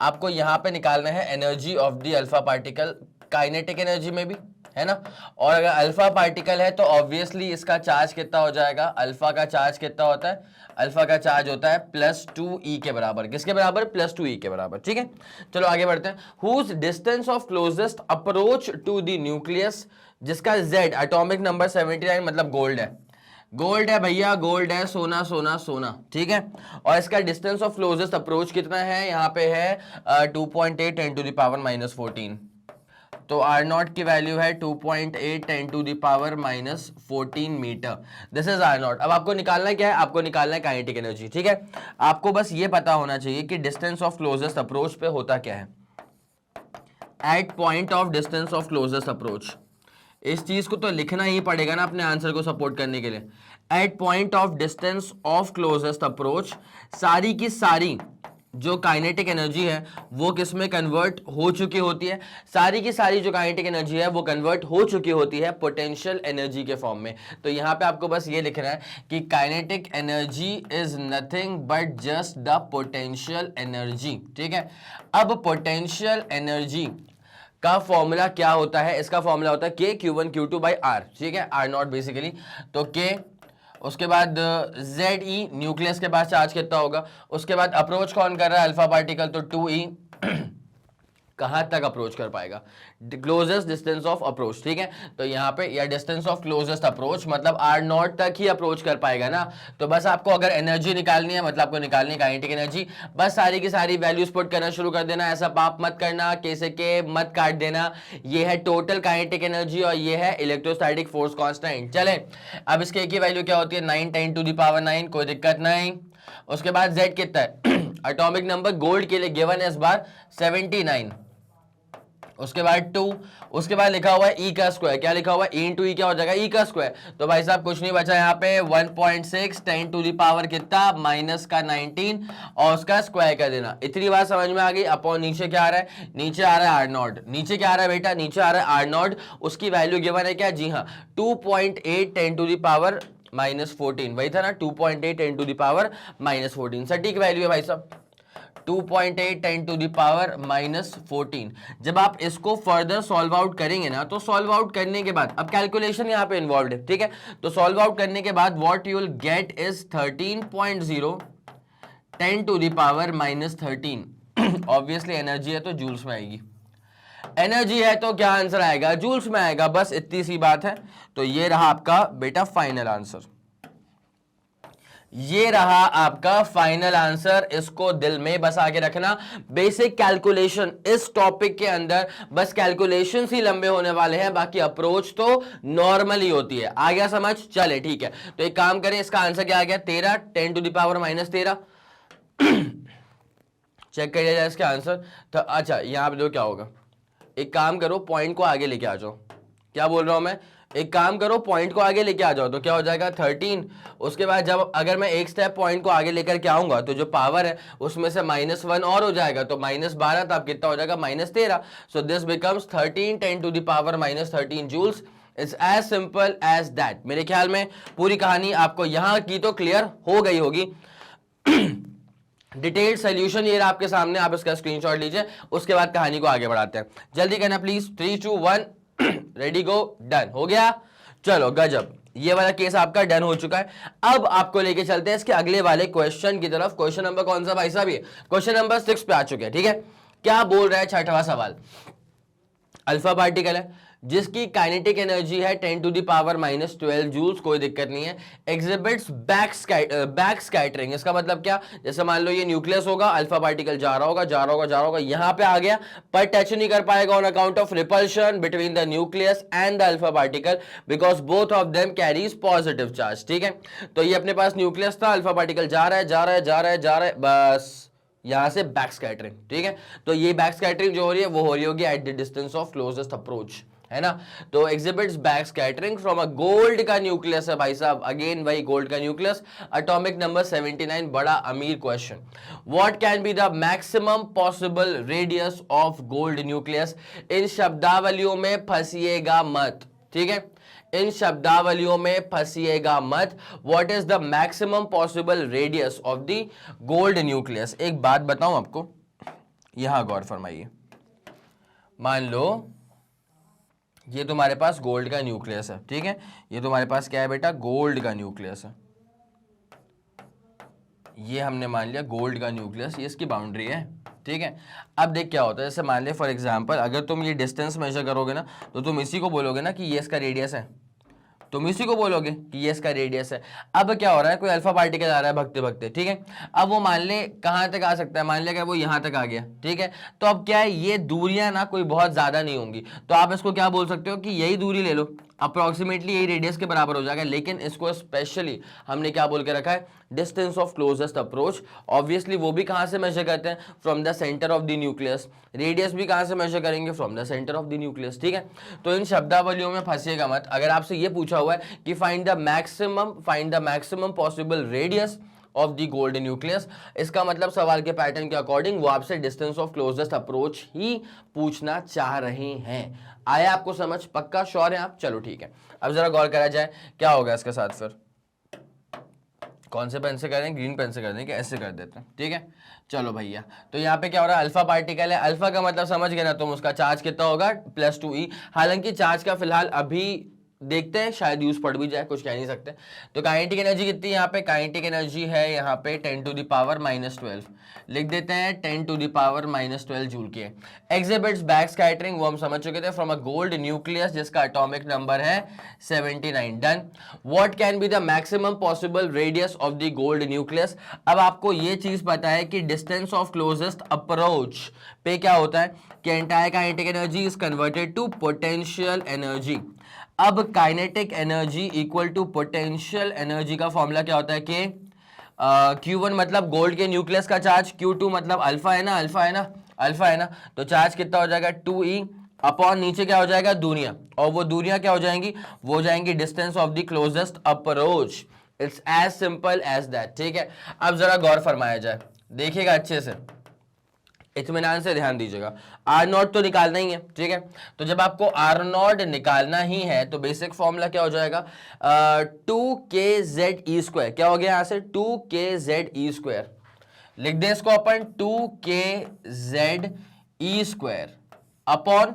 आपको यहाँ पे निकालना है energy of the alpha particle, kinetic energy में भी है ना। और अगर अल्फा पार्टिकल है तो ऑब्वियसली इसका चार्ज कितना हो जाएगा, अल्फा का चार्ज कितना होता है, अल्फा का चार्ज होता है +2e के बराबर, किसके बराबर, +2e के बराबर, ठीक है। चलो आगे बढ़ते हैं। Whose distance of closest approach to the nucleus, जिसका z एटॉमिक नंबर 79 मतलब गोल्ड है, गोल्ड है भैया, गोल्ड है, सोना सोना सोना, ठीक है। और इसका डिस्टेंस ऑफ क्लोजेस्ट अप्रोच कितना है, यहाँ पे है 2.8 10 टू द पावर -14। तो आर नॉट की वैल्यू है 2.8 10 to the power -14 metre, this is R naught. अब आपको निकालना क्या है, आपको निकालना है काइनेटिक एनर्जी, ठीक है। आपको बस ये पता होना चाहिए कि डिस्टेंस ऑफ क्लोजेस्ट अप्रोच पे होता क्या है, at point of distance of closest approach इस चीज को तो लिखना ही पड़ेगा ना अपने आंसर को सपोर्ट करने के लिए। At point of distance of closest approach, सारी की सारी जो काइनेटिक एनर्जी है वो किस में कन्वर्ट हो चुकी होती है, सारी की सारी जो काइनेटिक एनर्जी है वो कन्वर्ट हो चुकी होती है पोटेंशियल एनर्जी के फॉर्म में। तो यहां पे आपको बस ये लिखना है कि kinetic energy is nothing but just the potential energy. ठीक है, अब पोटेंशियल एनर्जी का फॉर्मूला क्या होता है, इसका फॉर्मूला होता है K Q one Q two by R. ठीक है, आर नॉट बेसिकली, तो के, उसके बाद जेड ई, न्यूक्लियस के पास चार्ज कितना होगा, उसके बाद अप्रोच कौन कर रहा है, अल्फा पार्टिकल, तो 2e कहां तक अप्रोच कर पाएगा, क्लोजेस्ट डिस्टेंस ऑफ अप्रोच। ठीक है, तो यहाँ पे या डिस्टेंस ऑफ क्लोजेस्ट अप्रोच मतलब आर नॉट तक ही अप्रोच कर पाएगा ना। तो बस आपको अगर एनर्जी निकालनी है, मतलब आपको निकालनी है काइनेटिक एनर्जी, बस सारी की सारी वैल्यूज पुट करना शुरू कर देना। ऐसा पाप मत करना, के से के मत काट देना। ये है टोटल काइनेटिक एनर्जी और ये है इलेक्ट्रोस्टैटिक फोर्स कांस्टेंट। चले, अब इसके की वैल्यू क्या होती है, 9 10 टू द पावर 9, कोई दिक्कत नहीं। उसके बाद जेड कितना है एटॉमिक नंबर गोल्ड के लिए गिवन है इस बार 79। उसके बाद 2, उसके बाद लिखा हुआ है ई का स्क्वायर, क्या लिखा हुआ है, ई इंटू ई क्या हो जाएगा, ई का स्क्वायर। तो भाई साहब कुछ नहीं बचा यहाँ पे, 1.6 10 टू द पावर कितना, माइनस का 19 और उसका स्क्वायर कर देना। इतनी बात समझ में आ गई। अपॉन नीचे क्या आ रहा है, नीचे आ रहा है आर नॉट, नीचे क्या आ रहा है बेटा, नीचे आ रहा है आर नॉट, उसकी वैल्यू गिवन है क्या, जी हाँ 2.8 10 टू द पावर -14, वही था ना 2.8 10 टू द पावर -14, सटीक वैल्यू है भाई साहब 2.8 10 टू द पावर -14। जब आप इसको फर्दर सॉल्व आउट करेंगे ना, तो सॉल्व आउट करने के बाद, अब कैलकुलेशन यहाँ पे इन्वॉल्व है, ठीक है, तो सॉल्व आउट करने के बाद what you will get is 13.0 10 to the power -13। Obviously energy है तो जूल्स में आएगी, एनर्जी है तो क्या आंसर आएगा, जूल्स में आएगा, बस इतनी सी बात है। तो ये रहा आपका बेटा फाइनल आंसर, ये रहा आपका फाइनल आंसर, इसको दिल में बसा के रखना। बेसिक कैलकुलेशन इस टॉपिक के अंदर बस कैलकुलेशन ही लंबे होने वाले हैं, बाकी अप्रोच तो नॉर्मल ही होती है। आ गया समझ, चले ठीक है। तो एक काम करें, इसका आंसर क्या आ गया, 13 10 टू द पावर -13। चेक करिए जाए इसका आंसर। तो अच्छा यहां पे दो क्या होगा, एक काम करो पॉइंट को आगे लेके आ जाओ, क्या बोल रहा हूं मैं, एक काम करो पॉइंट को आगे लेके आ जाओ, तो क्या हो जाएगा 13। उसके बाद जब अगर मैं एक स्टेप पॉइंट को आगे लेकर के आऊंगा तो जो पावर है उसमें से -1 और हो जाएगा, तो -12, तो अब कितना हो जाएगा -13। So this becomes 13 10 to the power -13 joules. It's as simple as that. मेरे ख्याल में पूरी कहानी आपको यहां की तो क्लियर हो गई होगी। डिटेल्ड सॉल्यूशन ये रहा आपके सामने, आप इसका स्क्रीनशॉट लीजिए, उसके बाद कहानी को आगे बढ़ाते हैं। जल्दी करना प्लीज, 3 2 1 रेडी गो, डन हो गया। चलो गजब, ये वाला केस आपका डन हो चुका है। अब आपको लेके चलते हैं इसके अगले वाले क्वेश्चन की तरफ। क्वेश्चन नंबर कौन सा भाई साहब, ये क्वेश्चन नंबर 6 पे आ चुके हैं। ठीक है, क्या बोल रहा है छठवां सवाल, अल्फा पार्टिकल है जिसकी काइनेटिक एनर्जी है 10 टू द पावर -12 जूल्स, कोई दिक्कत नहीं है। एग्जिबिट्स बैक स्कैटरिंग, इसका मतलब क्या, जैसे मान लो ये न्यूक्लियस होगा, अल्फा पार्टिकल जा रहा होगा जा रहा होगा जा रहा होगा, यहां पे आ गया, पर टच नहीं कर पाएगा on account of repulsion between the nucleus and the alpha particle, because both of them carries positive charge. ठीक है, तो ये अपने पास न्यूक्लियस था, अल्फा पार्टिकल जा रहा है जा रहा है जा रहा है जा रहा है, बस यहां से बैक स्कैटरिंग। ठीक है, तो ये बैक स्कैटरिंग जो हो रही है वो हो रही होगी at the distance of closest approach, है ना। तो exhibits back scattering from a gold का न्यूक्लियस है भाई साहब, अगेन वही गोल्ड का न्यूक्लियस, एटॉमिक नंबर 79, बड़ा अमीर question. What can be the maximum possible radius of gold nucleus. इन शब्दावलियों में फंसिएगा मत, ठीक है, इन शब्दावलियों में फंसिएगा मत। What is the maximum possible radius of the gold nucleus. एक बात बताऊं आपको, यहां गौर फरमाइए, मान लो ये तुम्हारे पास गोल्ड का न्यूक्लियस है, ठीक है, ये तुम्हारे पास क्या है बेटा, गोल्ड का न्यूक्लियस है, ये हमने मान लिया गोल्ड का न्यूक्लियस, ये इसकी बाउंड्री है। ठीक है, अब देख क्या होता है, जैसे मान लिया फॉर एग्जांपल अगर तुम ये डिस्टेंस मेजर करोगे ना, तो तुम इसी को बोलोगे ना कि ये इसका रेडियस है, तुम इसी को बोलोगे कि ये इसका रेडियस है। अब क्या हो रहा है, कोई अल्फा पार्टिकल आ रहा है भगते भगते, ठीक है, अब वो मान ले कहां तक आ सकता है, मान लिया कि वो यहां तक आ गया, ठीक है, तो अब क्या है, ये दूरियां ना कोई बहुत ज्यादा नहीं होंगी, तो आप इसको क्या बोल सकते हो कि यही दूरी ले लो, अप्रोक्सीमेटली यही रेडियस के बराबर हो जाएगा, लेकिन इसको स्पेशली हमने क्या बोल के रखा है, distance of closest approach. Obviously वो भी कहां से मेजर करते हैं, from the centre of the nucleus. Radius भी कहां से मेजर करेंगे, from the centre of the nucleus. ठीक है, तो इन शब्दावलियों में फंसिएगा मत। अगर आपसे ये पूछा हुआ है कि find the maximum possible radius of the gold nucleus, इसका मतलब सवाल के पैटर्न के अकॉर्डिंग वो आपसे डिस्टेंस ऑफ क्लोजेस्ट अप्रोच ही पूछना चाह रहे हैं। आया आपको समझ, पक्का श्योर है आप? चलो ठीक है, अब जरा गौर करा जाए क्या होगा इसके साथ। फिर कौन से पेन से करें, ग्रीन पेन से कर दें कि ऐसे कर देते हैं? ठीक है, चलो भैया, तो यहाँ पे क्या हो रहा है, अल्फा पार्टिकल है। अल्फा का मतलब समझ गए ना तुम, उसका चार्ज कितना होगा, +2e। हालांकि चार्ज का फिलहाल अभी देखते हैं, शायद यूज पड़ भी जाए, कुछ कह नहीं सकते। तो काइनेटिक एनर्जी कितनी है यहाँ पे, काइनेटिक एनर्जी है यहाँ पे 10⁻⁻12, लिख देते हैं 10⁻⁻12 जूल की। एग्जिबिट्स बैक स्कैटरिंग, वो हम समझ चुके थे, फ्रॉम अ गोल्ड न्यूक्लियस जिसका एटॉमिक नंबर है 79। Done. What can be the maximum possible radius of the gold nucleus. अब आपको ये चीज पता है कि डिस्टेंस ऑफ क्लोजेस्ट अप्रोच पे क्या होता है कि entire kinetic energy is converted to potential energy. अब kinetic energy equal to potential energy का फॉर्मूला क्या होता है कि Q1 मतलब गोल्ड के न्यूक्लियस का चार्ज, Q2 मतलब अल्फा है ना, अल्फा है ना, तो चार्ज कितना हो जाएगा 2e अपॉन नीचे क्या हो जाएगा दूरियां, और वो दूरियां क्या हो जाएंगी, वो हो जाएंगी distance of the closest approach. It's as simple as that. ठीक है, अब जरा गौर फरमाया जाए, देखिएगा अच्छे से, इत्मीनान से ध्यान दीजिएगा। आर नॉट तो निकालना ही है, ठीक है, तो जब आपको आर नॉट निकालना ही है तो बेसिक फॉर्मूला क्या हो जाएगा, 2kZe²। क्या हो गया यहां से, 2kZe²। लिख दे इसको अपन 2kZe² upon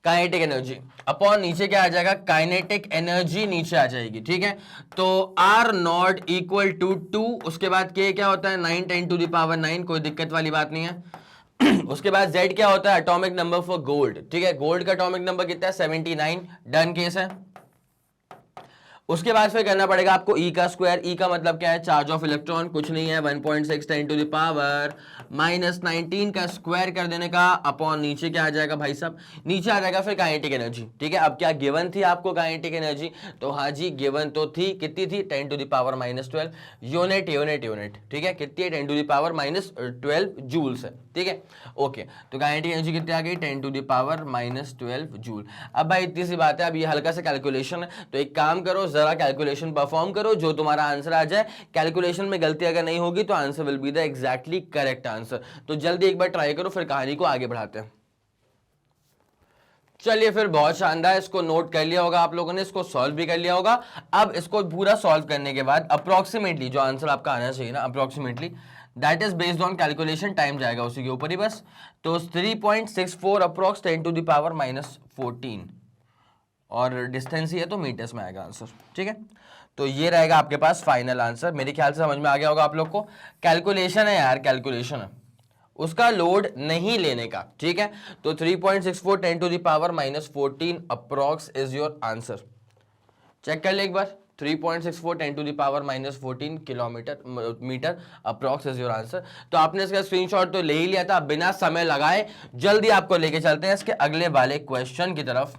kinetic energy, upon नीचे क्या आ जाएगा, काइनेटिक एनर्जी नीचे आ जाएगी। ठीक है, तो आर नॉट इक्वल टू 2, उसके बाद के क्या होता है 9 10⁻⁹, कोई दिक्कत वाली बात नहीं है। उसके बाद जेड क्या होता है, एटॉमिक नंबर फॉर गोल्ड। ठीक है, गोल्ड का एटॉमिक नंबर कितना है 79। डन केस है। उसके बाद फिर करना पड़ेगा आपको ई का स्क्वायर। ई का मतलब क्या है, चार्ज ऑफ इलेक्ट्रॉन, कुछ नहीं है 1.6 10⁻⁻19 का स्क्वायर कर देने का, अपॉन नीचे क्या आ जाएगा भाई साहब, नीचे आ जाएगा फिर काइनेटिक एनर्जी। ठीक है, अब क्या गिवन थी आपको काइनेटिक एनर्जी, तो हाँ जी गिवन तो थी, कितनी थी 10⁻⁻12 यूनिट। ठीक है, कितनी है 10⁻⁻12 जूल्स है। ठीक है, ओके, तो काइनेटिक एनर्जी कितनी आ गई 10⁻⁻12 जूल। अब भाई इतनी सी बात है, अब ये हल्का सा कैलकुलेशन है, तो एक काम करो, जरा कैलकुलेशन परफॉर्म करो, जो तुम्हारा आंसर आ जाए। कैलकुलेशन में गलती अगर नहीं होगी तो answer will be the exactly correct answer. तो जल्दी एक बार ट्राई करो, फिर कहानी को आगे बढ़ाते हैं। चलिए फिर, बहुत शानदार, इसको नोट कर लिया होगा आप लोगों ने, इसको सॉल्व भी कर लिया होगा। अब इसको पूरा सॉल्व करने के बाद अप्रोक्सीमेटली जो आंसर आपका आना चाहिए ना, approximately that is based on calculation, time जाएगा उसी के ऊपर ही बस। तो 3.64 अप्रोक्स 10⁻⁻14, और डिस्टेंस ही है तो मीटर्स में आएगा आंसर। ठीक है, तो ये रहेगा आपके पास फाइनल आंसर। मेरे ख्याल से समझ में आ गया होगा आप लोग को। कैलकुलेशन है यार, कैलकुलेशन है, उसका लोड नहीं लेने का। ठीक है, तो 3.64 10⁻⁻14 approx is your answer. Check कर ले एक बार, 3.64 10⁻⁻14 kilometre metre approx is your answer. तो आपने इसका स्क्रीनशॉट तो ले ही लिया था, बिना समय लगाए जल्दी आपको लेके चलते हैं इसके अगले वाले क्वेश्चन की तरफ।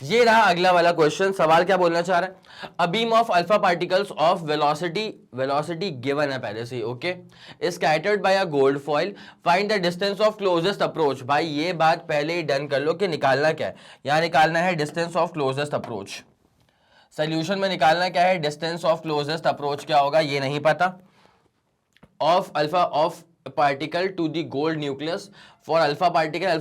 ये रहा अगला वाला क्वेश्चन। सवाल क्या बोलना चाह रहा है, a beam of alpha particles of velocity given है पहले से, okay, is scattered by a gold foil, find the distance of closest approach. भाई ये बात पहले ही डन कर लो कि निकालना क्या है, यहां निकालना है distance of closest approach. Solution में निकालना क्या है, डिस्टेंस ऑफ क्लोजेस्ट अप्रोच क्या होगा ये नहीं पता, of alpha of particle to the gold nucleus. For alpha particle है,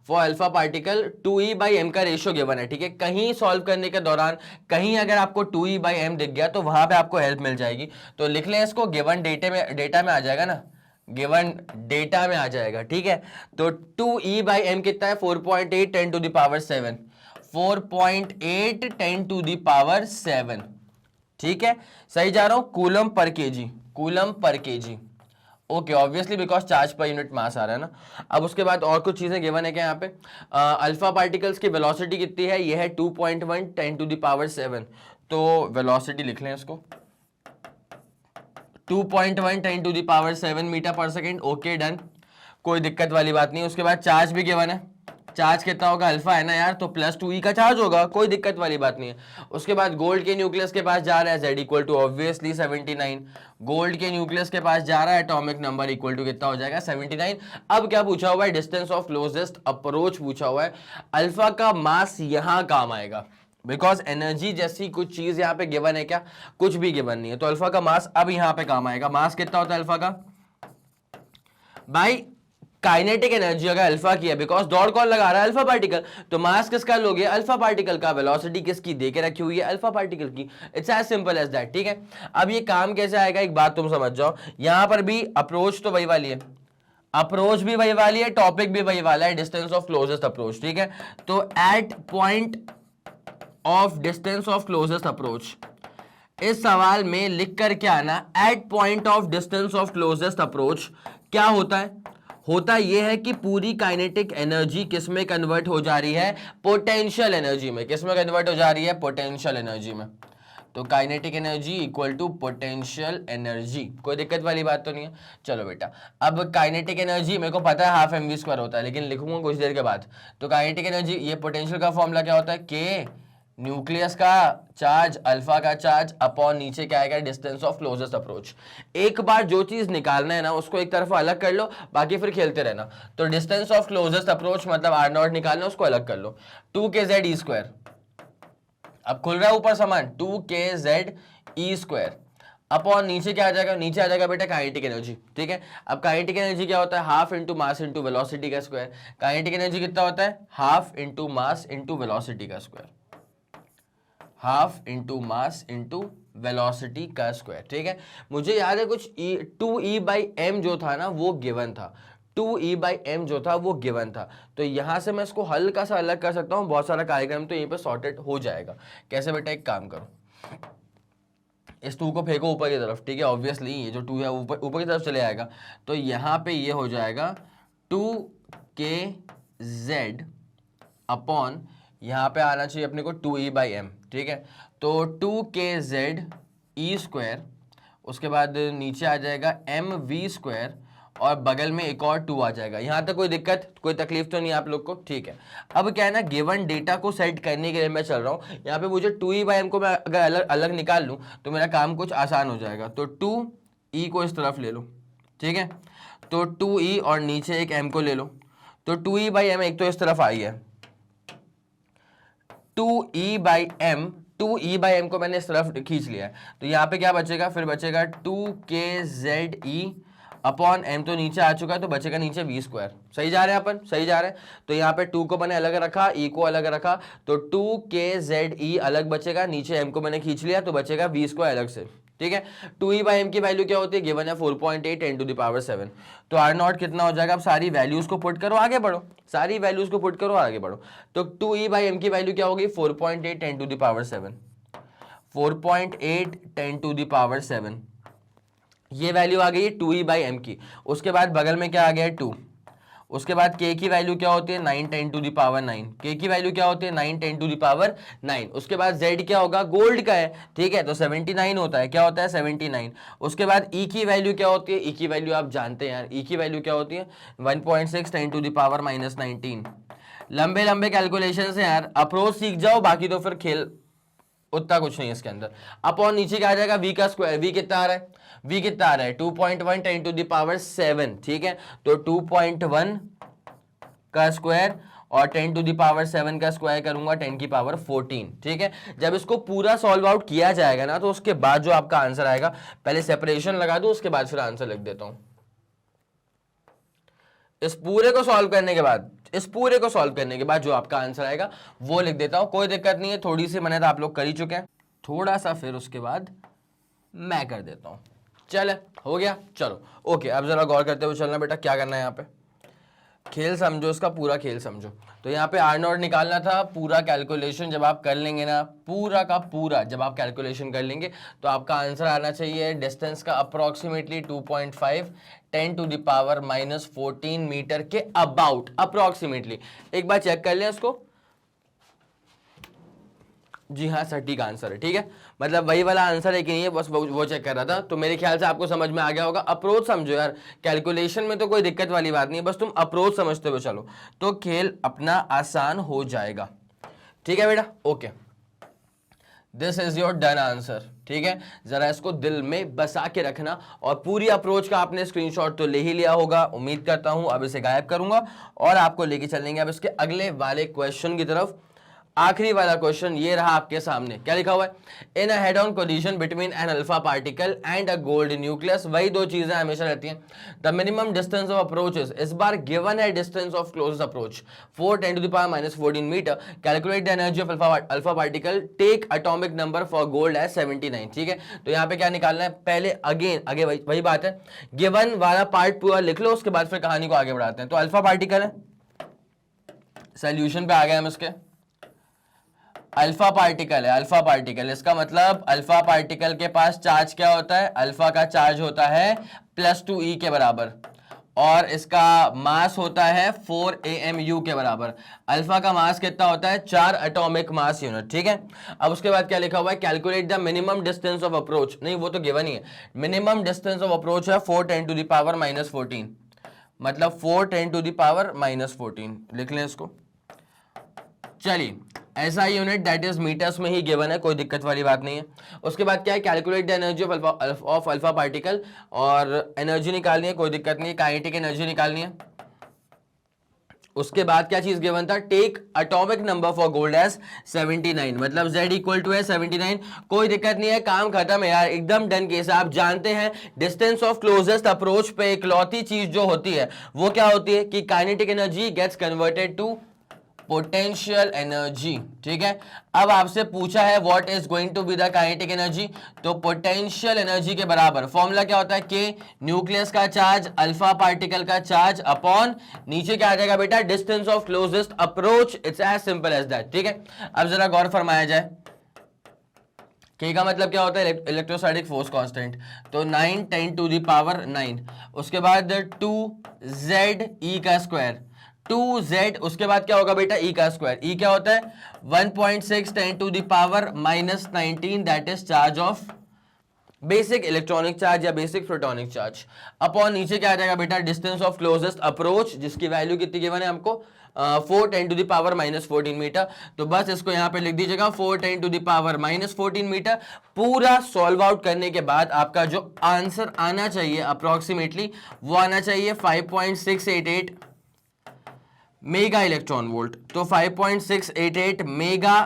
फॉर अल्फा पार्टिकल 2e/m का रेशियो गिवन है। ठीक है, कहीं सॉल्व करने के दौरान कहीं अगर आपको 2e/m दिख गया तो वहां पे आपको हेल्प मिल जाएगी। तो लिख लें इसको, गिवन डेटा में आ जाएगा ना, गिवन डेटा में आ जाएगा। ठीक है, तो 2e/m कितना है 4.8 10⁻7, 4.8 10⁻7। ठीक है, सही जा रहा हूं, कूलम पर kg. Okay, obviously because charge पर यूनिट मास आ रहा है ना। अब उसके बाद और कुछ चीजें गिवन है क्या यहाँ पे, अल्फा पार्टिकल्स की वेलोसिटी कितनी है, ये है 2.1 10⁻7। तो वेलोसिटी लिख लें इसको 2.1 10⁻7 मीटर पर सेकेंड। ओके डन, कोई दिक्कत वाली बात नहीं। उसके बाद चार्ज भी गिवन है, चार्ज कितना होगा, अल्फा है ना यार, तो प्लस 2e का चार्ज होगा, कोई दिक्कत वाली बात नहीं है। उसके बाद गोल्ड के न्यूक्लियस के पास जा रहा है, z equal to obviously 79। Gold के न्यूक्लियस के पास जा रहा है, एटॉमिक नंबर इक्वल टू कितना हो जाएगा, 79। अब क्या पूछा हुआ है, डिस्टेंस ऑफ क्लोजेस्ट अप्रोच पूछा हुआ है। अल्फा का मास यहां काम आएगा, बिकॉज एनर्जी जैसी कुछ चीज यहाँ पे गिवन है क्या, कुछ भी गिवन नहीं है, तो अल्फा का मास अब यहां पे काम आएगा। मास कितना होता है अल्फा का भाई, काइनेटिक एनर्जी अगर अल्फा की है, बिकॉज दौड़ कौन लगा रहा है, अल्फा पार्टिकल, तो मास किसका लोगे, अल्फा पार्टिकल का, वेलोसिटी किसकी दे के रखी हुई है, अल्फा पार्टिकल की। It's as simple as that, ठीक है। अब ये काम कैसे आएगा, एक बात तुम समझ जाओ, यहां पर भी अप्रोच तो वही वाली है, अप्रोच भी वही वाली है, टॉपिक भी वही वाला है, डिस्टेंस ऑफ क्लोजेस्ट अप्रोच, ठीक है। तो at point of distance of closest approach, इस सवाल में लिख कर क्या आना, at point of distance of closest approach क्या होता है, होता यह है कि पूरी काइनेटिक एनर्जी किस में कन्वर्ट हो जा रही है, पोटेंशियल एनर्जी में। किस में कन्वर्ट हो जा रही है, पोटेंशियल एनर्जी में। तो kinetic energy equal to potential energy, कोई दिक्कत वाली बात तो नहीं है। चलो बेटा, अब काइनेटिक एनर्जी मेरे को पता है हाफ mv² होता है, लेकिन लिखूंगा कुछ देर के बाद। तो काइनेटिक एनर्जी, ये पोटेंशियल का फॉर्मूला क्या होता है, के न्यूक्लियस का चार्ज, अल्फा का चार्ज अपॉन नीचे क्या आएगा, डिस्टेंस ऑफ क्लोजेस्ट अप्रोच। एक बार जो चीज निकालना है ना, उसको एक तरफ अलग कर लो, बाकी फिर खेलते रहना। तो डिस्टेंस ऑफ क्लोजेस्ट अप्रोच मतलब r0 निकालना, उसको अलग कर लो, 2kz²। अब खुल रहा है ऊपर समान, 2kz² अपॉन नीचे क्या आ जाएगा, नीचे आ जाएगा बेटा काइनेटिक एनर्जी, ठीक है। अब काइनेटिक एनर्जी क्या होता है, half into mass into velocity का स्क्वायर। काइनेटिक एनर्जी कितना होता है, half into mass into velocity का square, half into mass into velocity का स्क्वायर, ठीक है। मुझे याद है कुछ 2e/m जो था ना वो गिवन था, 2e/m जो था वो गिवन था। तो यहां से मैं इसको हल्का सा अलग कर सकता हूं, बहुत सारा कार्यक्रम तो यहीं पे सॉर्टेड हो जाएगा। कैसे बेटा, एक काम करो, इस 2 को फेंको ऊपर की तरफ, ठीक है। ऑब्वियसली ये जो 2 है ऊपर की तरफ चले आएगा, तो यहाँ पे ये हो जाएगा 2kz अपॉन, यहाँ पे आना चाहिए अपने को 2e/m, ठीक है। तो 2kz², उसके बाद नीचे आ जाएगा mv², और बगल में एक और 2 आ जाएगा। यहां तक कोई दिक्कत, कोई तकलीफ तो नहीं आप लोग को, ठीक है। अब क्या है ना, गिवन डेटा को सेट करने के लिए मैं चल रहा हूं, यहाँ पे मुझे 2e/m को मैं अगर अलग अलग निकाल लूं तो मेरा काम कुछ आसान हो जाएगा। तो 2e को इस तरफ ले लो, ठीक है। तो 2e और नीचे एक m को ले लो, तो 2e/m एक तो इस तरफ आई है, 2e/m को मैंने इस तरफ खींच लिया है। तो यहाँ पे क्या बचेगा, फिर बचेगा 2kze अपॉन m, तो नीचे आ चुका है, तो बचेगा नीचे v²। सही जा रहे हैं अपन, सही जा रहे हैं। तो यहाँ पे 2 को मैंने अलग रखा, e को अलग रखा, तो 2kze अलग बचेगा, नीचे m को मैंने खींच लिया, तो बचेगा v² अलग से, ठीक है। 2e/m की वैल्यू क्या होती है, गिवन है 4.8 10⁻⁷। तो r0 कितना हो जाएगा, अब सारी वैल्यूज को पुट करो, आगे बढ़ो, सारी वैल्यूज को पुट करो, आगे बढ़ो। तो 2e/m की वैल्यू क्या होगी, 4.8 10⁻⁷, 4.8 10⁻⁷, ये वैल्यू आ गई 2e/m की। उसके बाद बगल में क्या आ गया है, 2। उसके बाद k की वैल्यू क्या होती है, 9 10⁹, k की वैल्यू क्या होती है, 9 10⁹। उसके बाद z क्या होगा, गोल्ड का है, ठीक है, तो 79 होता है, क्या होता है 79। उसके बाद e की वैल्यू क्या होती है, e की वैल्यू आप जानते हैं यार, e की वैल्यू क्या होती है 1.6 10⁻⁻19। लंबे लंबे कैलकुलेशन है यार, अप्रोच सीख जाओ, बाकी तो फिर खेल उतना कुछ नहीं है इसके अंदर। अपॉन नीचे क्या आ जाएगा, v का स्क्वायर, v कितना आ रहा है, v कितना आ रहा है 2.1 10⁻⁷, ठीक है। तो 2.1 का स्क्वायर और 10⁻⁷ का स्क्वायर करूंगा 10⁻14, ठीक है। जब इसको पूरा सॉल्व आउट किया जाएगा ना, तो उसके बाद जो आपका आंसर आएगा, पहले सेपरेशन लगा दो, उसके बाद फिर आंसर लिख देता हूं। इस पूरे को सॉल्व करने के बाद, इस पूरे को सॉल्व करने के बाद जो आपका आंसर आएगा वो लिख देता हूं, कोई दिक्कत नहीं है। थोड़ी सी मेहनत आप लोग कर ही चुके हैं, थोड़ा सा फिर उसके बाद मैं कर देता हूं। चले, हो गया, चलो ओके। अब जरा गौर करते हुए चलना बेटा, क्या करना है यहाँ पे, खेल समझो, इसका पूरा खेल समझो। तो यहाँ पे r0 निकालना था, पूरा कैलकुलेशन जब आप कर लेंगे ना, पूरा का पूरा जब आप कैलकुलेशन कर लेंगे, तो आपका आंसर आना चाहिए डिस्टेंस का अप्रोक्सीमेटली 2.5 10⁻⁻14 मीटर के अबाउट, अप्रोक्सीमेटली। एक बार चेक कर लें इसको, जी हाँ, सटीक आंसर है। ठीक है, मतलब वही वाला आंसर है कि नहीं है, बस वो चेक कर रहा था। तो मेरे ख्याल से आपको समझ में आ गया होगा। अप्रोच समझो यार, कैलकुलेशन में तो कोई दिक्कत वाली बात नहीं है, बस तुम अप्रोच समझते हुए चलो तो खेल अपना आसान हो जाएगा। ठीक है बेटा, okay, this is your done answer. ठीक है, जरा इसको दिल में बसा के रखना। और पूरी अप्रोच का आपने स्क्रीनशॉट तो ले ही लिया होगा, उम्मीद करता हूं। अब इसे गायब करूंगा और आपको लेके चलेंगे अब इसके अगले वाले क्वेश्चन की तरफ। आखिरी वाला क्वेश्चन ये रहा आपके सामने, क्या लिखा हुआ है? In a head on collision between an alpha particle and a gold nucleus, वही दो चीजें हमेशा रहती हैं। The minimum distance of approaches, इस बार गिवन है distance of closest approach 4 10 to the power -14 metre. Calculate the energy of alpha particle, take atomic number for gold as 79। ठीक है, तो यहाँ पे क्या निकालना है? पहले आगे वही बात है, गिवन वाला पार्ट पूरा लिख लो, उसके बाद फिर कहानी को आगे बढ़ाते हैं। तो अल्फा पार्टिकल है, सोल्यूशन पे आ गए हम इसके। अल्फा पार्टिकल है, अल्फा पार्टिकल, इसका मतलब अल्फा पार्टिकल के पास चार्ज क्या होता है? अल्फा का चार्ज होता है +2e के बराबर, और इसका मास होता है 4 AMU के बराबर। अल्फा का मास कितना होता है? 4 एटॉमिक मास यूनिट। ठीक है, अब उसके बाद क्या लिखा हुआ है? Calculate the minimum distance of approach, नहीं वो तो गिवन ही है। मिनिमम डिस्टेंस ऑफ अप्रोच है 4 10 to the power -14, मतलब 4 10 to the power -14 लिख लें इसको। चलिए, ऐसा यूनिट दैट इज मीटर्स में ही गिवन है, कोई दिक्कत वाली बात नहीं है। उसके बाद क्या है? Calculate the energy of alpha particle, और एनर्जी निकालनी है, कोई दिक्कत नहीं है, काइनेटिक एनर्जी निकालनी है। उसके बाद क्या चीज गिवन था? Take atomic number for gold as 79, मतलब Z इक्वल टू है 79। कोई दिक्कत नहीं है, काम खत्म है यार, एकदम डन केस। आप जानते हैं डिस्टेंस ऑफ क्लोजेस्ट अप्रोच पे इकलौती चीज जो होती है वो क्या होती है कि kinetic energy gets converted to potential energy. ठीक है, अब आपसे पूछा है what is going to be the kinetic energy, तो पोटेंशियल एनर्जी के बराबर फॉर्मूला क्या होता है? के न्यूक्लियस का चार्ज अल्फा पार्टिकल का चार्ज अपॉन नीचे क्या आ जाएगा बेटा? Distance of closest approach. It's as simple as that. ठीक है, अब जरा गौर फरमाया जाए, के का मतलब क्या होता है? इलेक्ट्रोस्टैटिक फोर्स कांस्टेंट, तो 9 10 to the power 9। उसके बाद 2ZE का स्क्वायर, 2Z, उसके बाद क्या होगा बेटा? E का स्क्वायर। E क्या होता है? 1.6 10 to the power -19, that is charge of basic electronic charge या बेसिक प्रोटॉनिक चार्ज, अपॉन नीचे क्या आ जाएगा बेटा? डिस्टेंस ऑफ क्लोजेस्ट अप्रोच, जिसकी वैल्यू कितनी गिवन है हमको? 4 10 to the power -14 मीटर। तो बस इसको यहाँ पे लिख दीजिएगा 4 10 to the power -14 मीटर। पूरा सॉल्व आउट करने के बाद आपका जो आंसर आना चाहिए अप्रोक्सीमेटली, वो आना चाहिए 5.688 मेगा इलेक्ट्रॉन वोल्ट। तो 5.688 मेगा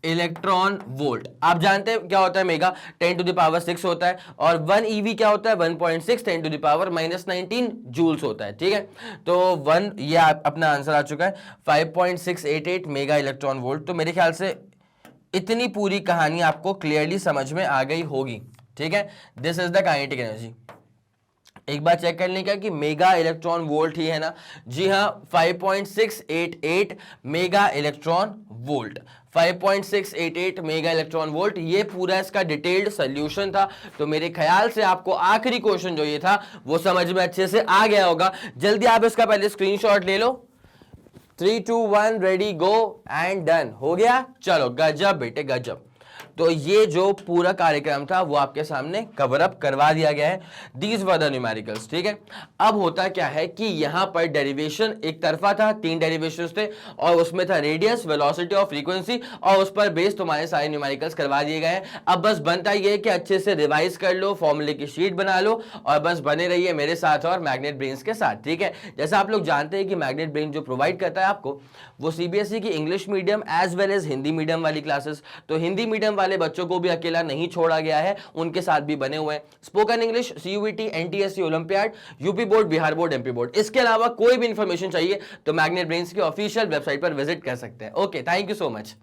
इलेक्ट्रॉन वोल्ट। आप जानते हैं क्या होता है? मेगा 10 to the power 6 होता है, और 1 EV क्या होता है? 1.6 10 to the power -19 जूल्स होता है। ठीक है, तो 1, ये अपना आंसर आ चुका है 5.688 मेगा इलेक्ट्रॉन वोल्ट। तो मेरे ख्याल से इतनी पूरी कहानी आपको क्लियरली समझ में आ गई होगी। ठीक है, this is the kinetic energy. एक बार चेक कर लें क्या कि मेगा इलेक्ट्रॉन वोल्ट ही है ना? जी हाँ, 5.688 mega electron volt, 5.688 mega electron volt. ये पूरा इसका डिटेल्ड सोल्यूशन था। तो मेरे ख्याल से आपको आखिरी क्वेश्चन जो ये था वो समझ में अच्छे से आ गया होगा। जल्दी आप इसका पहले स्क्रीनशॉट ले लो। 3 2 1 रेडी गो एंड डन, हो गया। चलो, गजब बेटे गजब। तो ये जो पूरा कार्यक्रम था वो आपके सामने कवर अप करवा दिया गया है। These were the numericals. ठीक है, अब होता क्या है कि यहां पर डेरिवेशन एक तरफा था, 3 डेरिवेशंस थे, और उसमें था रेडियस, वेलोसिटी और फ्रीक्वेंसी, और उस पर बेस तुम्हारे सारे न्यूमेरिकल्स करवा दिए गए हैं। अब बस बनता ये है कि अच्छे से रिवाइज कर लो, फॉर्मूले की शीट बना लो, और बस बने रहिए मेरे साथ और मैग्नेट ब्रेन्स के साथ। ठीक है, जैसा आप लोग जानते हैं कि मैग्नेट ब्रेन जो प्रोवाइड करता है आपको, वो CBSE की English medium as well as Hindi medium वाली क्लासेस। तो हिंदी मीडियम वाले बच्चों को भी अकेला नहीं छोड़ा गया है, उनके साथ भी बने हुए हैं spoken English, CUET, NTSC olympiad, UP board, Bihar board, MP board. इसके अलावा कोई भी इंफॉर्मेशन चाहिए तो मैग्नेट ब्रेन्स की ऑफिशियल वेबसाइट पर विजिट कर सकते हैं। Okay, thank you so much.